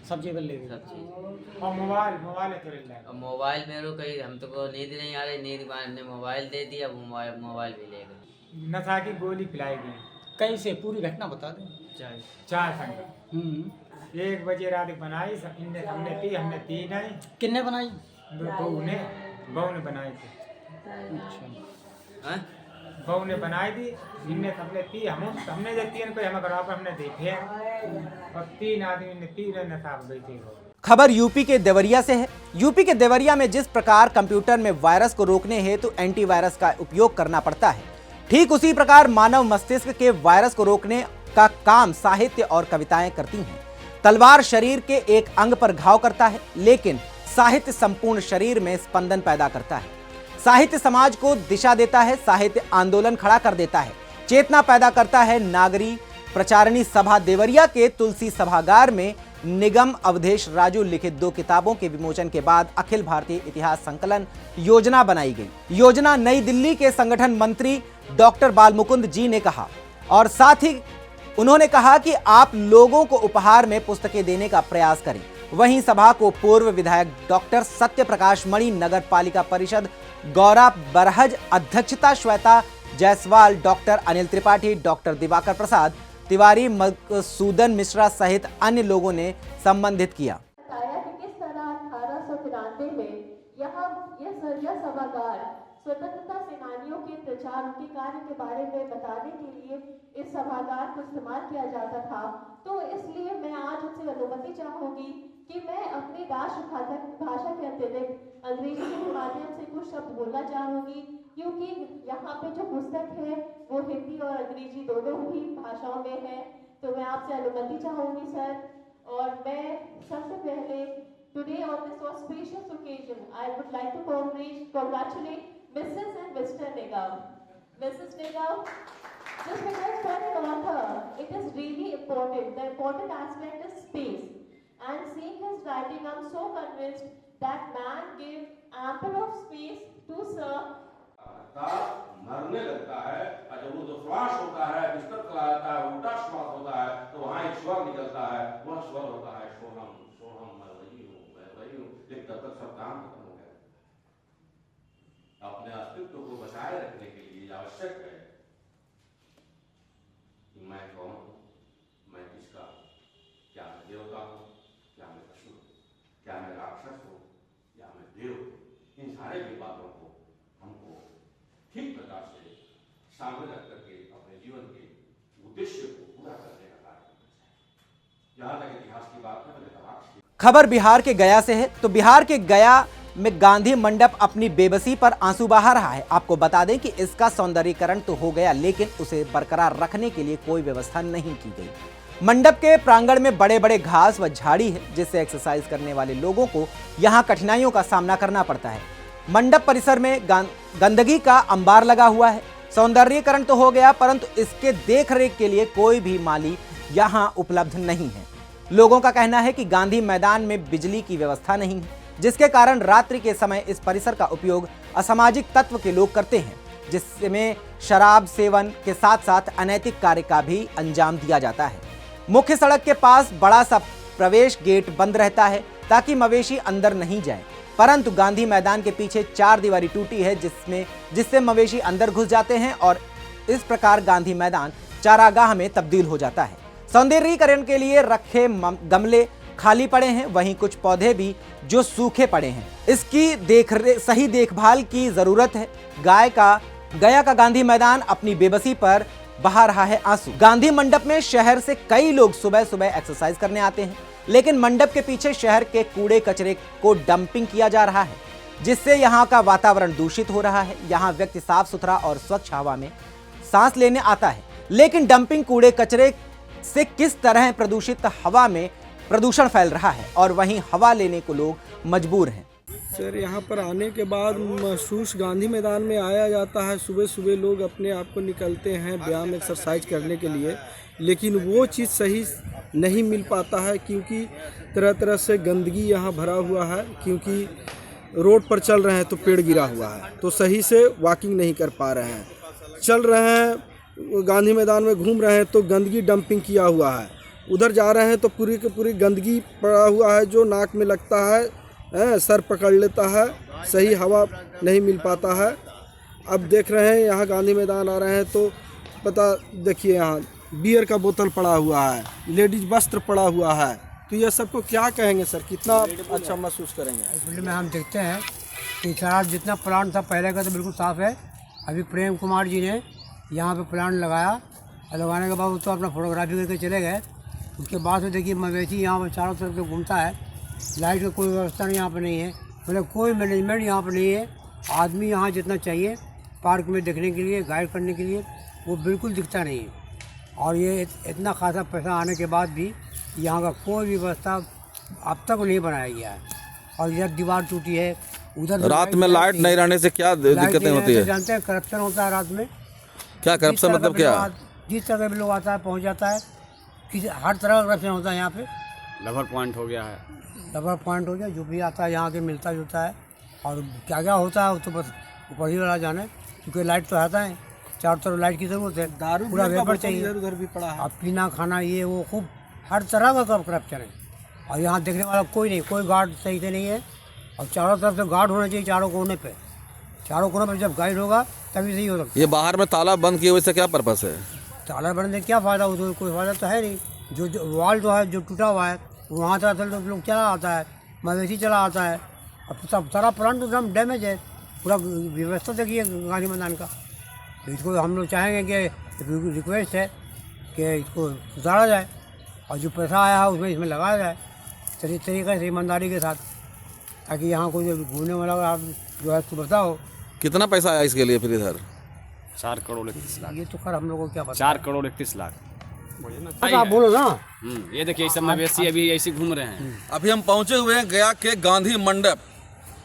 सब चीज़ ले गई। सब चीज़। और मोबाइल मेरे कहीं हम तो को नींद नहीं आ रही, नींद ने मोबाइल दे दिया, मोबाइल भी ले गए। नशा की गोली पिलाई गई। कैसे पूरी घटना बता दें। चाय संग 1 बजे रात बनाई, हमने पी, हमने पी नहीं। किन्ने बनाई? बहू ने बनाई थी। अच्छा, बहू ने बनाई थी, इनने सबने पी, हमने जब 3 पे हमें बराबर हमने देखे और 3 आदमी ने पी, नशा गई थी। खबर यूपी के देवरिया से है। यूपी के देवरिया में जिस प्रकार कंप्यूटर में वायरस को रोकने हेतु एंटीवायरस का उपयोग करना पड़ता है, ठीक उसी प्रकार मानव मस्तिष्क के वायरस को रोकने का काम साहित्य और कविताएं करती हैं। तलवार शरीर के एक अंग पर घाव करता है, लेकिन साहित्य संपूर्ण शरीर में स्पंदन पैदा करता है। साहित्य समाज को दिशा देता है, साहित्य आंदोलन खड़ा कर देता है, चेतना पैदा करता है। नागरी प्रचारणी सभा देवरिया के तुलसी सभागार में निगम अवधेश राजू लिखित 2 किताबों के विमोचन के बाद अखिल भारतीय इतिहास संकलन योजना बनाई गई। योजना नई दिल्ली के संगठन मंत्री डॉक्टर बालमुकुंद जी ने कहा और साथ ही उन्होंने कहा कि आप लोगों को उपहार में पुस्तकें देने का प्रयास करें। वहीं सभा को पूर्व विधायक डॉक्टर सत्य प्रकाश मणि, नगर पालिका परिषद गौरा बरहज अध्यक्षता श्वेता जायसवाल, डॉक्टर अनिल त्रिपाठी, डॉक्टर दिवाकर प्रसाद तिवारी, मधुसूदन मिश्रा सहित अन्य लोगों ने संबंधित किया। किस तरह 1893 में यह सभागार स्वतंत्रता सेनानियों के प्रचार उनके कार्य के बारे में बताने के लिए इस सभागार को इस्तेमाल किया जाता था। तो इसलिए मैं आज उनसे अनुमति चाहूंगी कि मैं अपनी राष्ट्र भाषा के अतिरिक्त अंग्रेजी के माध्यम से कुछ शब्द बोलना चाहूंगी, क्योंकि यहाँ पे जो पुस्तक है वो हिंदी और अंग्रेजी दोनों ही भाषाओं में है। तो मैं आपसे अनुमति चाहूंगी सर। और मैं सबसे पहले today on this auspicious occasion I would like to congratulate Mrs. and Mr. Nigam. Mrs. Nigam, just because for an author, it is really important. The important aspect is space. And seeing his writing, I'm so convinced that man gave ample of space to serve. मरने लगता है और जब वो जो श्वास होता है, बिस्तर चला जाता है, उल्टा श्वास होता है, तो वहाँ एक स्वर निकलता है, वह स्वर होता है सोहम। सोहम मैं वही हूँ। लेकिन तब तक सब काम खत्म हो गया। अपने अस्तित्व को बचाए रखने के लिए आवश्यक है कि मैं कौन हूँ, मैं किसका हूँ, क्या मैं देवता हूँ, क्या मैं पशु हूँ, क्या मैं राक्षस हूँ, क्या मैं देव हूँ। इन सारे की बातों को हमको ठीक प्रकार से सामने रख करके अपने जीवन के उद्देश्य को पूरा करने का कार्य करना चाहिए। जहाँ तक इतिहास की बात है, मैंने कहा खबर बिहार के गया से है। तो बिहार के गया में गांधी मंडप अपनी बेबसी पर आंसू बहा रहा है। आपको बता दें कि इसका सौंदर्यीकरण तो हो गया, लेकिन उसे बरकरार रखने के लिए कोई व्यवस्था नहीं की गई। मंडप के प्रांगण में बड़े बड़े घास व झाड़ी है, जिससे एक्सरसाइज करने वाले लोगों को यहां कठिनाइयों का सामना करना पड़ता है। मंडप परिसर में गंदगी का अंबार लगा हुआ है। सौंदर्यीकरण तो हो गया, परंतु इसके देखरेख के लिए कोई भी माली यहां उपलब्ध नहीं है। लोगों का कहना है कि गांधी मैदान में बिजली की व्यवस्था नहीं है, जिसके कारण रात्रि के समय इस परिसर का उपयोग असामाजिक तत्व के लोग करते हैं, जिसमें शराब सेवन के साथ साथ अनैतिक कार्य का भी अंजाम दिया जाता है। मुख्य सड़क के पास बड़ा सा प्रवेश गेट बंद रहता है ताकि मवेशी अंदर नहीं जाए, परंतु गांधी मैदान के पीछे 4 दीवारी टूटी है, जिससे मवेशी अंदर घुस जाते हैं और इस प्रकार गांधी मैदान चारागाह में तब्दील हो जाता है। सौंदर्यीकरण के लिए रखे गमले खाली पड़े हैं, वहीं कुछ पौधे भी जो सूखे पड़े हैं। इसकी सही देखभाल की जरूरत है। गया का गांधी मैदान अपनी बेबसी पर बहा रहा है आंसू। गांधी मंडप में शहर से कई लोग सुबह सुबह एक्सरसाइज करने आते हैं, लेकिन मंडप के पीछे शहर के कूड़े कचरे को डंपिंग किया जा रहा है, जिससे यहाँ का वातावरण दूषित हो रहा है। यहाँ व्यक्ति साफ सुथरा और स्वच्छ हवा में सांस लेने आता है, लेकिन डंपिंग कूड़े कचरे से किस तरह प्रदूषित हवा में प्रदूषण फैल रहा है और वहीं हवा लेने को लोग मजबूर हैं। सर, यहाँ पर आने के बाद महसूस गांधी मैदान में आया जाता है। सुबह सुबह लोग अपने आप को निकलते हैं व्यायाम एक्सरसाइज करने के लिए, लेकिन वो चीज़ सही नहीं मिल पाता है क्योंकि तरह तरह से गंदगी यहाँ भरा हुआ है। क्योंकि रोड पर चल रहे हैं तो पेड़ गिरा हुआ है, तो सही से वॉकिंग नहीं कर पा रहे हैं। चल रहे हैं गांधी मैदान में घूम रहे हैं तो गंदगी डंपिंग किया हुआ है। उधर जा रहे हैं तो पूरी की पूरी गंदगी पड़ा हुआ है जो नाक में लगता है, सर पकड़ लेता है, सही हवा नहीं मिल पाता है। अब देख रहे हैं यहाँ गांधी मैदान आ रहे हैं तो पता देखिए यहाँ बियर का बोतल पड़ा हुआ है, लेडीज वस्त्र पड़ा हुआ है। तो ये सबको क्या कहेंगे सर, कितना अच्छा महसूस करेंगे? इस फील्ड में हम देखते हैं कि सारा जितना प्लांट था पहले का तो बिल्कुल साफ़ है। अभी प्रेम कुमार जी ने यहाँ पे प्लांट लगाया और लगाने के बाद वो तो अपना फोटोग्राफी करके चले गए। उसके बाद से देखिए मवेशी यहाँ पर चारों तरफ से घूमता है, लाइट की कोई व्यवस्था नहीं यहाँ पर नहीं है, मतलब कोई मैनेजमेंट यहाँ पर नहीं है। आदमी यहाँ जितना चाहिए पार्क में देखने के लिए, गाइड करने के लिए, वो बिल्कुल दिखता नहीं है। और ये इतना खासा पैसा आने के बाद भी यहाँ का कोई भी व्यवस्था अब तक नहीं बनाया गया है। और इधर दीवार टूटी है, उधर रात में लाइट नहीं रहने से क्या दिक्कतें होती है? जानते हैं करप्शन होता है रात में। क्या करप्शन मतलब क्या? जिस तरह का भी लोग आता है पहुँच जाता है, किसी हर तरह का करप्शन होता है यहाँ पे। लवर पॉइंट हो गया है, लवर पॉइंट हो गया, जो भी आता है यहाँ के मिलता जुलता है। और क्या क्या होता है तो बस ऊपर ही वाला जाने, क्योंकि लाइट तो आता है, चारों तरफ लाइट की ज़रूरत है, दारू पूरा वेपर चाहिए, इधर उधर भी पड़ा है। अब पीना खाना ये वो खूब हर तरह का करप्शन है। और यहाँ देखने वाला कोई नहीं, कोई गार्ड सही से नहीं है। और चारों तरफ से गार्ड होना चाहिए, चारों कोने पे। चारों कोने पे जब गाइड होगा तभी सही हो सकता है। ये बाहर में ताला बंद किए हुए से क्या पर्पस है? ताला बंद से क्या फ़ायदा, उसको कोई फ़ायदा तो है नहीं। जो वॉल जो है जो टूटा हुआ है वहाँ से असल तो लोग चला आता है, मवेशी चला आता है। अब सब सारा प्लांट एकदम डैमेज है, पूरा व्यवस्था देखिए गांधी मैदान का। तो इसको हम लोग चाहेंगे कि रिक्वेस्ट है कि इसको सुधारा जाए और जो पैसा आया है उसमें इसमें लगाया जाए सही तरीके से, ईमानदारी के साथ, ताकि यहाँ कोई घूमने वाला जो है सुविधा हो। कितना पैसा आया इसके लिए फिर इधर? 4 करोड़ 31 लाख। ये तो कर हम लोगों को क्या पता। 4 करोड़ 31 लाख। आप बोलो ना। ये देखिए इस समय मवेशी अभी ऐसे घूम रहे हैं। अभी हम पहुंचे हुए हैं गया के गांधी मंडप,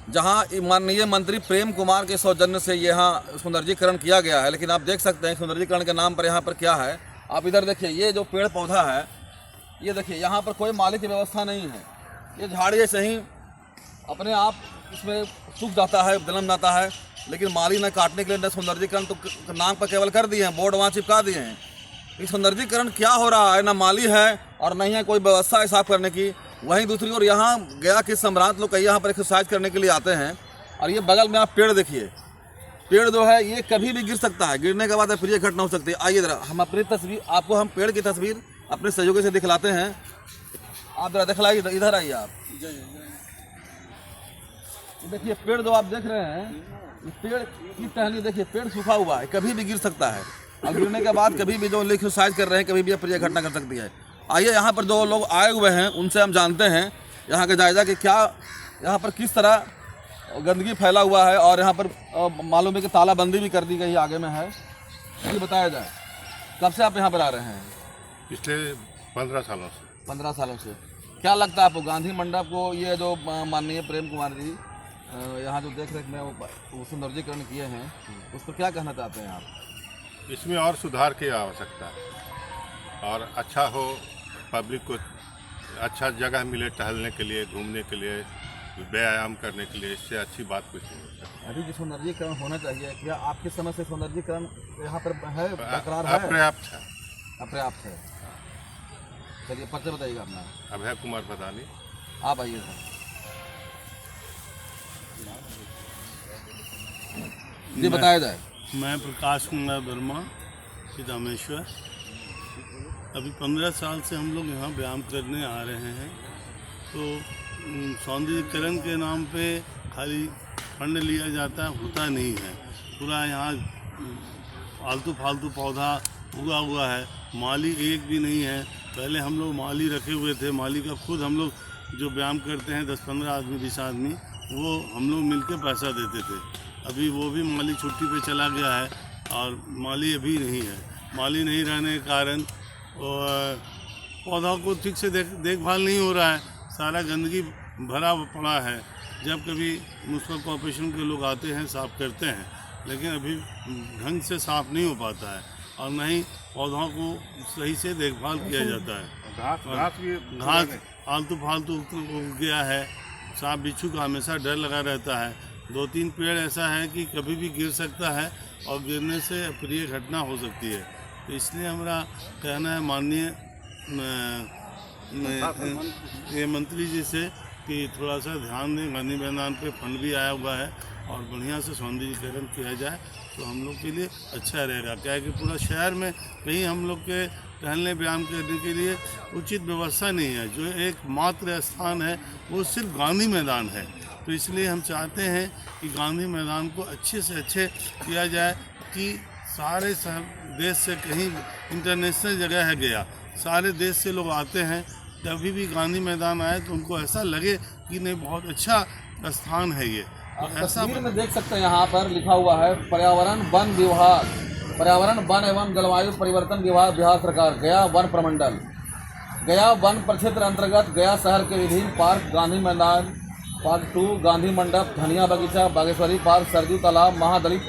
जहां माननीय मंत्री प्रेम कुमार के सौजन्य से यहाँ सौंदर्यीकरण किया गया है। लेकिन आप देख सकते हैं सौंदर्यीकरण के नाम पर यहाँ पर क्या है। आप इधर देखिए, ये जो पेड़ पौधा है, ये देखिए यहाँ पर कोई माली की व्यवस्था नहीं है। ये झाड़ी ऐसे ही अपने आप इसमें सूख जाता है, जन्म जाता है, लेकिन माली न काटने के लिए न सौंदर्यीकरण तो नाम पर केवल कर दिए हैं, बोर्ड वहाँ चिपका दिए हैं। ये सौंदर्यीकरण क्या हो रहा है? ना माली है और नहीं है कोई व्यवस्था है साफ करने की। वहीं दूसरी ओर यहाँ गया के सम्राट लोग कई यहाँ पर एक्सरसाइज करने के लिए आते हैं। और ये बगल में आप पेड़ देखिए, पेड़ जो है ये कभी भी गिर सकता है, गिरने के बाद फिर ये घटना हो सकती है। आइए जरा हम अपनी तस्वीर, आपको हम पेड़ की तस्वीर अपने सहयोगी से दिखलाते हैं। आप जरा दिखलाइए, इधर आइए आप। देखिए पेड़ जो आप देख रहे हैं, पेड़ की टहनी देखिए, पेड़ सूखा हुआ है, कभी भी गिर सकता है। और गिरने के बाद कभी भी जो एक्सरसाइज कर रहे हैं कभी भी यह घटना कर सकती है। आइए यहाँ पर जो लोग आए हुए हैं उनसे हम जानते हैं यहाँ का जायजा कि क्या यहाँ पर किस तरह गंदगी फैला हुआ है। और यहाँ पर मालूम है कि तालाबंदी भी कर दी गई आगे में है। ये बताया जाए, कब से आप यहाँ पर आ रहे हैं? पिछले 15 सालों से। 15 सालों से। क्या लगता है आपको गांधी मंडप को, ये जो माननीय प्रेम कुमार जी यहाँ जो देख रेख में वो सौंदर्यीकरण किए हैं, उस पर क्या कहना चाहते हैं आप? इसमें और सुधार की आवश्यकता है और अच्छा हो, पब्लिक को अच्छा जगह मिले टहलने के लिए, घूमने के लिए, व्यायाम करने के लिए। इससे अच्छी बात कुछ नहीं होता। अभी जो सौंदर्यीकरण होना चाहिए, क्या आपके समय से सौंदर्यीकरण यहाँ पर है, बरकरार है? अपर्याप्त है। अपर्याप्त है। चलिए परिचय बताइएगा अपना। अभय कुमार पदानी। आप आइए सर। जी बताया जाए। मैं प्रकाश कुमार वर्मा, सिद्धामेश्वर। अभी 15 साल से हम लोग यहाँ व्यायाम करने आ रहे हैं तो सौंदर्यीकरण के नाम पे खाली फंड लिया जाता है, होता नहीं है। पूरा यहाँ फालतू फालतू पौधा उगा हुआ है, माली एक भी नहीं है। पहले हम लोग माली रखे हुए थे, माली का खुद हम लोग जो व्यायाम करते हैं 10-15 आदमी 20 आदमी, वो हम लोग मिलकर पैसा देते थे। अभी वो भी माली छुट्टी पे चला गया है और माली अभी नहीं है। माली नहीं रहने के कारण पौधा को ठीक से देखभाल नहीं हो रहा है, सारा गंदगी भरा पड़ा है। जब कभी म्युनिसिपल कॉर्पोरेशन के लोग आते हैं साफ़ करते हैं, लेकिन अभी ढंग से साफ़ नहीं हो पाता है और न ही पौधों को सही से देखभाल किया जाता है। घास आलतू फालतू उग गया है, सांप बिच्छू का हमेशा डर लगा रहता है। 2-3 पेड़ ऐसा है कि कभी भी गिर सकता है और गिरने से अप्रिय घटना हो सकती है। तो इसलिए हमारा कहना है माननीय ये मंत्री जी से कि थोड़ा सा ध्यान दें। गांधी मैदान पे फंड भी आया हुआ है और बढ़िया से सौंदर्यीकरण किया जाए तो हम लोग के लिए अच्छा रहेगा। क्या है कि पूरा शहर में कहीं हम लोग के टहलने व्यायाम करने के लिए उचित व्यवस्था नहीं है। जो एकमात्र स्थान है वो सिर्फ गांधी मैदान है। तो इसलिए हम चाहते हैं कि गांधी मैदान को अच्छे से अच्छे किया जाए कि सारे देश से कहीं इंटरनेशनल जगह है गया, सारे देश से लोग आते हैं, कभी भी गांधी मैदान आए तो उनको ऐसा लगे कि नहीं बहुत अच्छा स्थान है ये। आप तस्वीर में देख सकते हैं यहाँ पर लिखा हुआ है पर्यावरण वन विभाग, पर्यावरण वन एवं जलवायु परिवर्तन विभाग, बिहार सरकार, गया वन प्रमंडल, गया वन प्रक्षेत्र अंतर्गत गया शहर के विभिन्न पार्क, गांधी मैदान, पार्क 2, गांधी मंडप, धनिया बगीचा, बागेश्वरी पार्क, सरजू तालाब, महादलित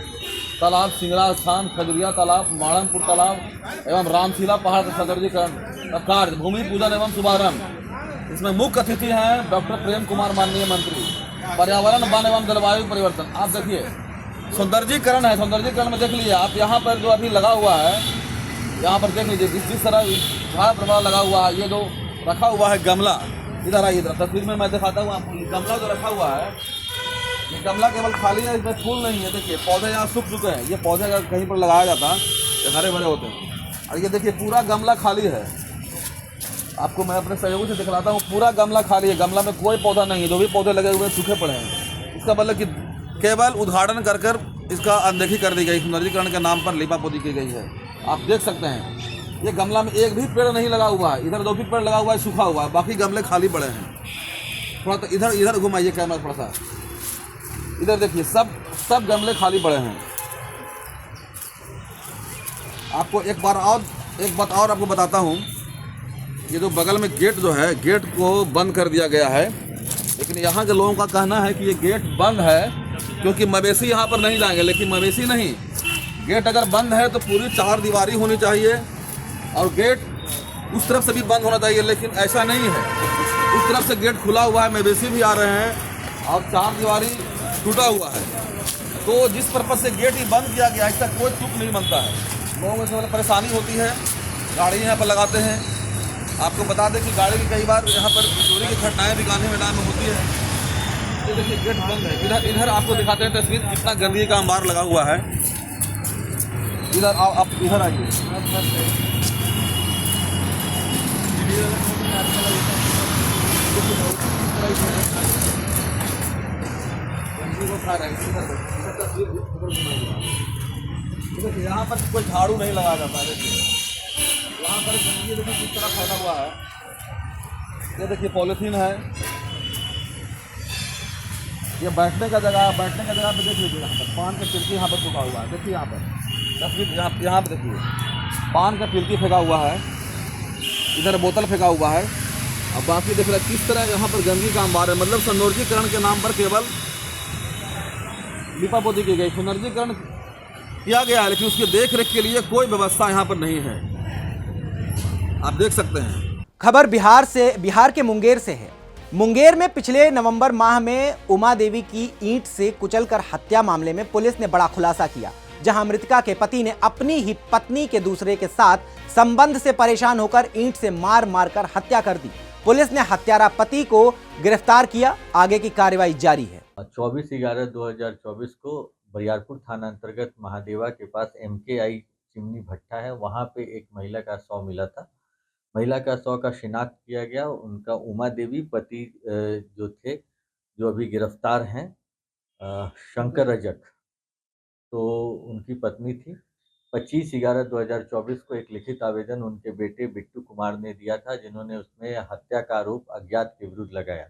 तालाब, सिंगरा स्थान, खजुरिया तालाब, माणमपुर तालाब एवं रामशिला पहाड़ का सौंदर्यीकरण का कार्य, भूमि पूजन एवं शुभारंभ। इसमें मुख्य अतिथि हैं डॉक्टर प्रेम कुमार, माननीय मंत्री पर्यावरण वन एवं जलवायु परिवर्तन। आप देखिए सौंदर्यीकरण है, सौंदर्यीकरण में देख लीजिए आप यहाँ पर जो अभी लगा हुआ है, यहाँ पर देख लीजिए जिस तरह झाड़ प्रभाव लगा हुआ है। ये जो रखा हुआ है गमला, इधर आइए, इधर तस्वीर में मैं दिखाता हूँ आपको। गमला जो रखा हुआ है, ये गमला केवल खाली है, इसमें फूल नहीं है। देखिए पौधे यहाँ सूख चुके हैं, ये पौधे अगर कहीं पर लगाया जाता तो हरे भरे होते हैं। और ये देखिए पूरा गमला खाली है, आपको मैं अपने सहयोगी से दिखलाता हूँ। पूरा गमला खाली है, गमला में कोई पौधा नहीं है, जो भी पौधे लगे हुए सूखे पड़े हैं। इसका मतलब कि केवल उद्घाटन कर कर इसका अनदेखी कर दी गई, सौंदर्यीकरण के नाम पर लिपापोती की गई है। आप देख सकते हैं ये गमला में एक भी पेड़ नहीं लगा हुआ है, इधर 2 भी पेड़ लगा हुआ है, सूखा हुआ है, बाकी गमले खाली पड़े हैं। थोड़ा तो इधर घुमाइए कैमरा थोड़ा सा, इधर देखिए सब गमले खाली पड़े हैं। आपको एक बात और आपको बताता हूँ, ये जो बगल में गेट जो है, गेट को बंद कर दिया गया है, लेकिन यहाँ के लोगों का कहना है कि ये गेट बंद है क्योंकि मवेशी यहाँ पर नहीं जाएंगे। लेकिन मवेशी नहीं, गेट अगर बंद है तो पूरी 4 दीवारी होनी चाहिए और गेट उस तरफ से भी बंद होना चाहिए, लेकिन ऐसा नहीं है। उस तरफ से गेट खुला हुआ है, मवेशी भी आ रहे हैं और 4 दीवारी टूटा हुआ है। तो जिस पर्पज़ से गेट ही बंद किया गया, इसका कोई तुक नहीं बनता है। लोगों में से परेशानी होती है, गाड़ी यहाँ पर लगाते हैं। आपको बता दें कि गाड़ी की कई बार यहाँ पर चोरी की घटनाएं भी गांधी मैदान में होती है। तो देखिए गेट बंद है। इधर आपको दिखाते हैं तस्वीर, कितना गंदगी का अंबार लगा हुआ है। इधर आप इधर आइए, यहाँ पर कोई झाड़ू नहीं लगाया जाता है। देखिए यहाँ पर गंदगी देखिए किस तरह फैला हुआ है। ये देखिए पॉलीथीन है, ये बैठने का जगह पे देख लीजिए। यहाँ पर पान का तिलकी यहाँ पर टूटा हुआ है। देखिए यहाँ पर तस्वीर, यहाँ पर देखिए पान का तिलकी फेंका हुआ है, इधर बोतल फेंका हुआ है। अब बाकी देख रहे किस तरह यहाँ पर गंदगी का अंबार है। मतलब सौंदर्यीकरण के नाम पर केवल लिपापोती की गई, सौंदर्यीकरण किया गया है, लेकिन उसकी देख रेख के लिए कोई व्यवस्था यहाँ पर नहीं है। आप देख सकते हैं। खबर बिहार के मुंगेर से है। मुंगेर में पिछले नवंबर माह में उमा देवी की ईंट से कुचलकर हत्या मामले में पुलिस ने बड़ा खुलासा किया, जहां मृतका के पति ने अपनी ही पत्नी के दूसरे के साथ संबंध से परेशान होकर ईंट से मार कर हत्या कर दी। पुलिस ने हत्यारा पति को गिरफ्तार किया, आगे की कार्रवाई जारी है। 24/11/2024 को बरियारपुर थाना अंतर्गत महादेवा के पास MKI चिमनी भट्टा है, वहां पे एक महिला का शव मिला था। महिला का शव का शिनाख्त किया गया। उनका उमा देवी पति जो थे, जो अभी गिरफ्तार हैं, शंकर रजक, तो उनकी पत्नी थी। 25/11/2024 को एक लिखित आवेदन उनके बेटे बिट्टू कुमार ने दिया था, जिन्होंने उसमें हत्या का आरोप अज्ञात के विरुद्ध लगाया।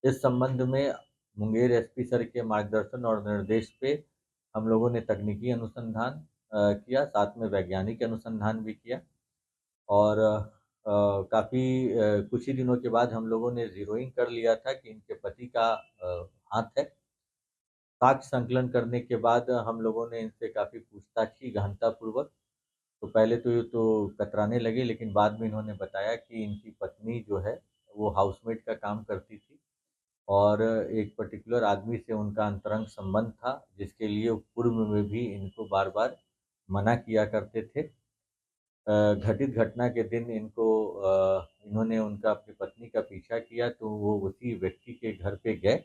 इस संबंध में मुंगेर एसपी सर के मार्गदर्शन और निर्देश पे हम लोगों ने तकनीकी अनुसंधान किया, साथ में वैज्ञानिक अनुसंधान भी किया और काफ़ी कुछ ही दिनों के बाद हम लोगों ने ज़ीरोइंग कर लिया था कि इनके पति का हाथ है। साक्ष्य संकलन करने के बाद हम लोगों ने इनसे काफ़ी पूछताछ की गहनतापूर्वक। तो पहले तो ये तो कतराने लगे, लेकिन बाद में इन्होंने बताया कि इनकी पत्नी जो है वो हाउसमेट का काम करती थी और एक पर्टिकुलर आदमी से उनका अंतरंग संबंध था, जिसके लिए पूर्व में भी इनको बार बार मना किया करते थे। घटित घटना के दिन इन्होंने उनका अपनी पत्नी का पीछा किया, तो वो उसी व्यक्ति के घर पे गए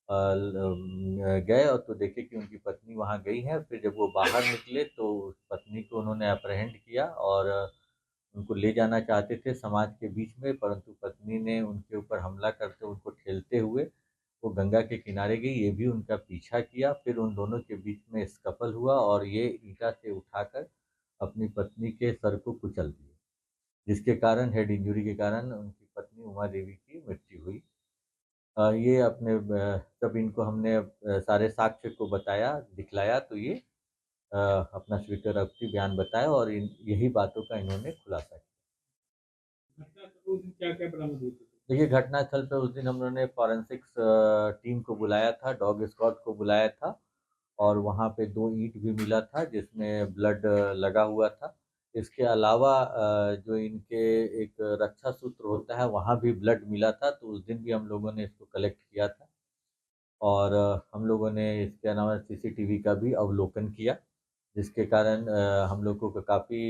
और तो देखे कि उनकी पत्नी वहाँ गई है। फिर जब वो बाहर निकले तो उस पत्नी को उन्होंने अप्रहेंड किया और उनको ले जाना चाहते थे समाज के बीच में, परंतु पत्नी ने उनके ऊपर हमला करते उनको ठेलते हुए वो गंगा के किनारे गई। ये भी उनका पीछा किया। फिर उन दोनों के बीच में स्कफल हुआ और ये ईंटा से उठाकर अपनी पत्नी के सर को कुचल दिया, जिसके कारण हेड इंजरी के कारण उनकी पत्नी उमा देवी की मृत्यु हुई। ये अपने जब इनको हमने सारे साक्ष्य को बताया, दिखलाया, तो ये अपना स्वीकारोक्ति बयान बताया और यही बातों का इन्होंने खुलासा किया। क्या बरामद हुई? देखिए, घटनास्थल पे उस दिन हम लोगों ने फॉरेंसिक्स टीम को बुलाया था, डॉग स्क्वाड को बुलाया था और वहाँ पे 2 ईंट भी मिला था जिसमें ब्लड लगा हुआ था। इसके अलावा जो इनके एक रक्षा सूत्र होता है वहाँ भी ब्लड मिला था, तो उस दिन भी हम लोगों ने इसको कलेक्ट किया था और हम लोगों ने इसके अलावा सीसीटीवी का भी अवलोकन किया, जिसके कारण हम लोगों को काफ़ी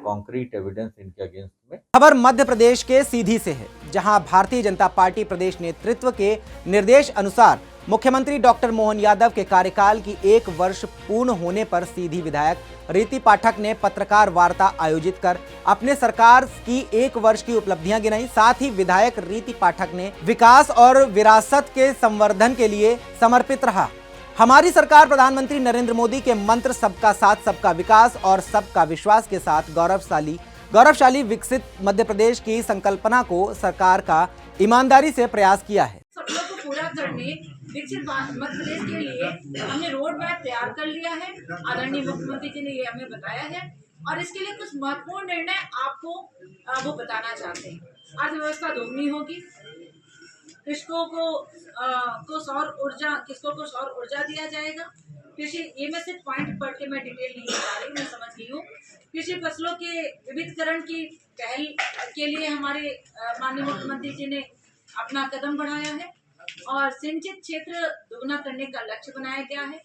कॉन्क्रीट एविडेंस इनके अगेंस्ट में। खबर मध्य प्रदेश के सीधी से है, जहां भारतीय जनता पार्टी प्रदेश नेतृत्व के निर्देश अनुसार मुख्यमंत्री डॉक्टर मोहन यादव के कार्यकाल की 1 वर्ष पूर्ण होने पर सीधी विधायक रीति पाठक ने पत्रकार वार्ता आयोजित कर अपने सरकार की 1 वर्ष की उपलब्धियां गिनाई। साथ ही विधायक रीति पाठक ने विकास और विरासत के संवर्धन के लिए समर्पित रहा। हमारी सरकार प्रधानमंत्री नरेंद्र मोदी के मंत्र सबका साथ, सबका विकास और सबका विश्वास के साथ गौरवशाली विकसित मध्य प्रदेश की संकल्पना को सरकार का ईमानदारी से प्रयास किया है। सपनों को पूरा करने विकसित मध्य प्रदेश के लिए हमने रोड मैप तैयार कर लिया है। आदरणीय मुख्यमंत्री जी ने ये हमें बताया है और इसके लिए कुछ महत्वपूर्ण निर्णय आपको वो बताना चाहते हैं। अर्थव्यवस्था दोगुनी होगी, कृषकों को सौर ऊर्जा दिया जाएगा। कृषि, ये मैं सिर्फ पॉइंट पढ़ के मैं डिटेल नहीं बता रही, मैं समझ गई हूँ। कृषि फसलों के विविधीकरण की पहल के लिए हमारे माननीय मुख्यमंत्री जी ने अपना कदम बढ़ाया है और सिंचित क्षेत्र दोगुना करने का लक्ष्य बनाया गया है।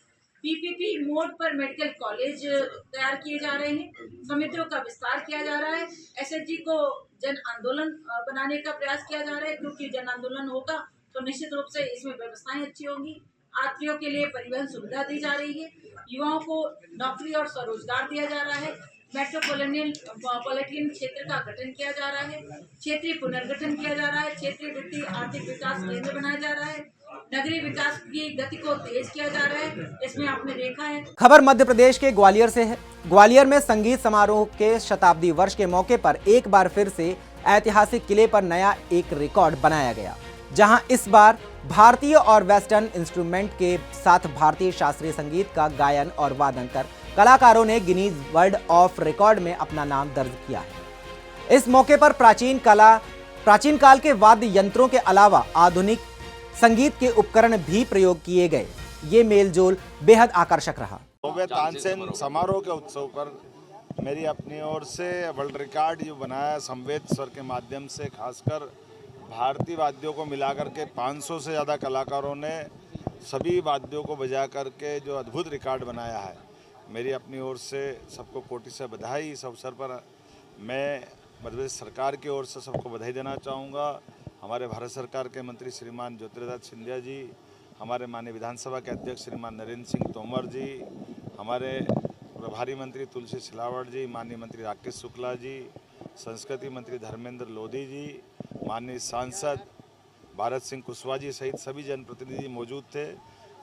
पीपीपी मोड पर मेडिकल कॉलेज तैयार किए जा रहे हैं। समितियों का विस्तार किया जा रहा है। एसएचजी को जन आंदोलन बनाने का प्रयास किया जा रहा है, क्योंकि जन आंदोलन होगा तो निश्चित रूप से इसमें व्यवस्थाएं अच्छी होंगी। यात्रियों के लिए परिवहन सुविधा दी जा रही है। युवाओं को नौकरी और स्वरोजगार दिया जा रहा है। मेट्रोपॉलिटन क्षेत्र का गठन किया जा रहा है। क्षेत्रीय पुनर्गठन किया जा रहा है। क्षेत्रीय वित्तीय आर्थिक विकास केंद्र बनाया जा रहा है। नगरीय विकास की गति को तेज किया जा रहा है। इसमें आपने देखा है। खबर मध्य प्रदेश के ग्वालियर से है। ग्वालियर में संगीत समारोह के शताब्दी वर्ष के मौके पर एक बार फिर से ऐतिहासिक किले पर नया एक रिकॉर्ड बनाया गया, जहां इस बार भारतीय और वेस्टर्न इंस्ट्रूमेंट के साथ भारतीय शास्त्रीय संगीत का गायन और वादन कर कलाकारों ने गिनीज वर्ल्ड ऑफ रिकॉर्ड में अपना नाम दर्ज किया है। इस मौके पर प्राचीन काल के वाद्य यंत्रों के अलावा आधुनिक संगीत के उपकरण भी प्रयोग किए गए। ये मेलजोल बेहद आकर्षक रहा। तानसेन समारोह के उत्सव पर मेरी अपनी ओर से वर्ल्ड रिकॉर्ड जो बनाया संवेद स्वर के माध्यम से, खासकर भारतीय वाद्यों को मिलाकर के 500 से ज़्यादा कलाकारों ने सभी वाद्यों को बजा करके जो अद्भुत रिकॉर्ड बनाया है, मेरी अपनी ओर से सबको कोटि से बधाई। इस अवसर पर मैं मध्य प्रदेश सरकार की ओर से सबको बधाई देना चाहूँगा। हमारे भारत सरकार के मंत्री श्रीमान ज्योतिरादित्य सिंधिया जी, हमारे माननीय विधानसभा के अध्यक्ष श्रीमान नरेंद्र सिंह तोमर जी, हमारे प्रभारी मंत्री तुलसी सिलावट जी, माननीय मंत्री राकेश शुक्ला जी, संस्कृति मंत्री धर्मेंद्र लोधी जी, माननीय सांसद भारत सिंह कुशवाहा जी सहित सभी जनप्रतिनिधि मौजूद थे।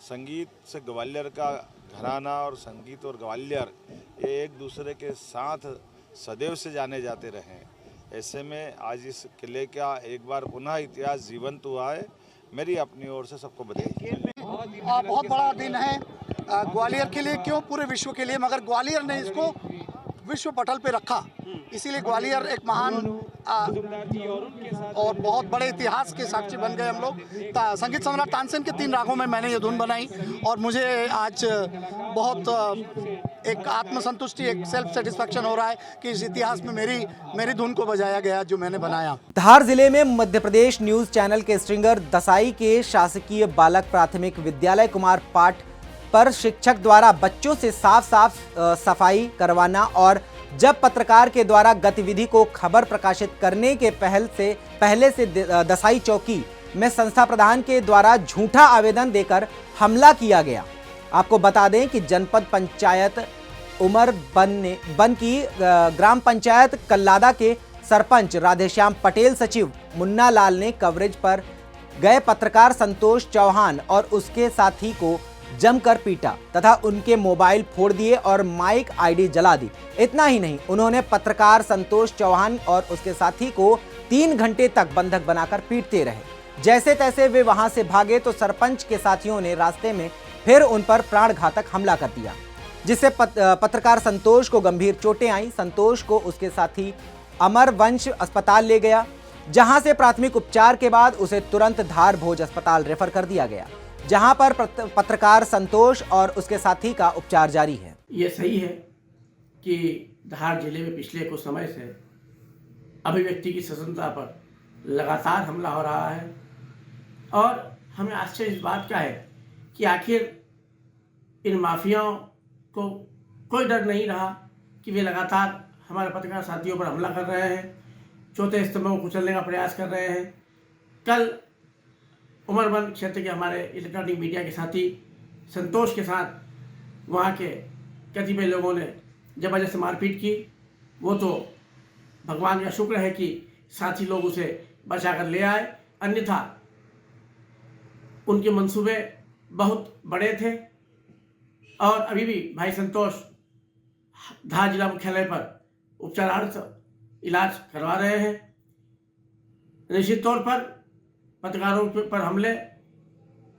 संगीत से ग्वालियर का घराना और संगीत और ग्वालियर ये एक दूसरे के साथ सदैव से जाने जाते रहे। ऐसे में आज इस किले का एक बार पुनः इतिहास जीवंत हुआ है। मेरी अपनी ओर से सबको बधाई। बहुत बड़ा दिन है ग्वालियर के लिए, क्यों पूरे विश्व के लिए, मगर ग्वालियर ने इसको विश्व पटल पे रखा। इसीलिए ग्वालियर एक महान और बहुत बड़े इतिहास के साक्षी बन गए हम लोग। संगीत सम्राट तानसेन के 3 रागों में मैंने ये धुन बनाई और मुझे आज बहुत एक आत्मसंतुष्टि, एक सेल्फ सेटिस्फैक्शन हो रहा है कि इस इतिहास में मेरी धुन को बजाया गया जो मैंने बनाया। धार जिले में मध्य प्रदेश न्यूज चैनल के स्ट्रिंगर दसाई के शासकीय बालक प्राथमिक विद्यालय कुमार पाठ पर शिक्षक द्वारा बच्चों से साफ सफाई करवाना और जब पत्रकार के द्वारा गतिविधि को खबर प्रकाशित करने के पहले से दसाई चौकी में संस्था प्रधान के द्वारा झूठा आवेदन देकर हमला किया गया। आपको बता दें कि जनपद पंचायत उमर बन की ग्राम पंचायत कल्लादा के सरपंच राधेश्याम पटेल सचिव मुन्ना लाल ने कवरेज पर गए पत्रकार संतोष चौहान और उसके साथी को जमकर पीटा तथा उनके मोबाइल फोड़ दिए और माइक आईडी जला दी। इतना ही नहीं, उन्होंने पत्रकार संतोष चौहान और उसके साथी को 3 घंटे तक बंधक बनाकर पीटते रहे। जैसे तैसे वे वहां से भागे तो सरपंच के साथियों ने रास्ते में फिर उन पर प्राणघातक हमला कर दिया, जिससे पत्रकार संतोष को गंभीर चोटें आई। संतोष को उसके साथी अमरवंश अस्पताल ले गया, जहां से प्राथमिक उपचार के बाद उसे तुरंत धार भोज अस्पताल रेफर कर दिया गया, जहां पर पत्रकार संतोष और उसके साथी का उपचार जारी है। ये सही है कि धार जिले में पिछले कुछ समय से अभिव्यक्ति की स्वतंत्रता पर लगातार हमला हो रहा है और हमें आश्चर्य इस बात का है कि आखिर इन माफियाओं को कोई डर नहीं रहा कि वे लगातार हमारे पत्रकार साथियों पर हमला कर रहे हैं, चौथे स्तंभ को कुचलने का प्रयास कर रहे हैं। कल उमरबंद क्षेत्र के हमारे इलेक्ट्रॉनिक मीडिया के साथी संतोष के साथ वहाँ के कतिपय लोगों ने जबरदस्त मारपीट की। वो तो भगवान का शुक्र है कि साथी लोग उसे बचा कर ले आए, अन्यथा उनके मंसूबे बहुत बड़े थे और अभी भी भाई संतोष धार जिला मुख्यालय पर उपचारार्थ इलाज करवा रहे हैं। निश्चित तौर पर पत्रकारों पर हमले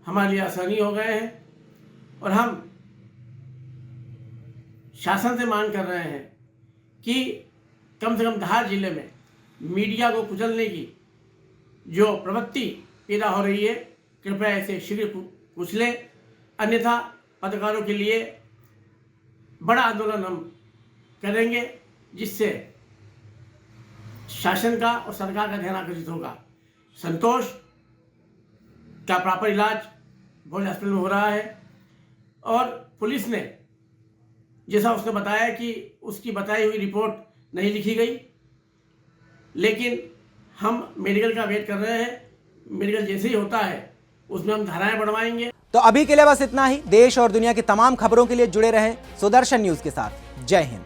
हमारे लिए असहनीय हो गए हैं और हम शासन से मांग कर रहे हैं कि कम से कम धार जिले में मीडिया को कुचलने की जो प्रवृत्ति पैदा हो रही है, कृपया इसे शीघ्र कुचलें, अन्यथा पत्रकारों के लिए बड़ा आंदोलन हम करेंगे, जिससे शासन का और सरकार का ध्यान आकर्षित होगा। संतोष का प्रॉपर इलाज भोज हॉस्पिटल में हो रहा है और पुलिस ने जैसा उसने बताया कि उसकी बताई हुई रिपोर्ट नहीं लिखी गई, लेकिन हम मेडिकल का वेट कर रहे हैं। मेडिकल जैसे ही होता है उसमें हम धाराएं बढ़वाएंगे। तो अभी के लिए बस इतना ही। देश और दुनिया की तमाम खबरों के लिए जुड़े रहें सुदर्शन न्यूज के साथ। जय हिंद।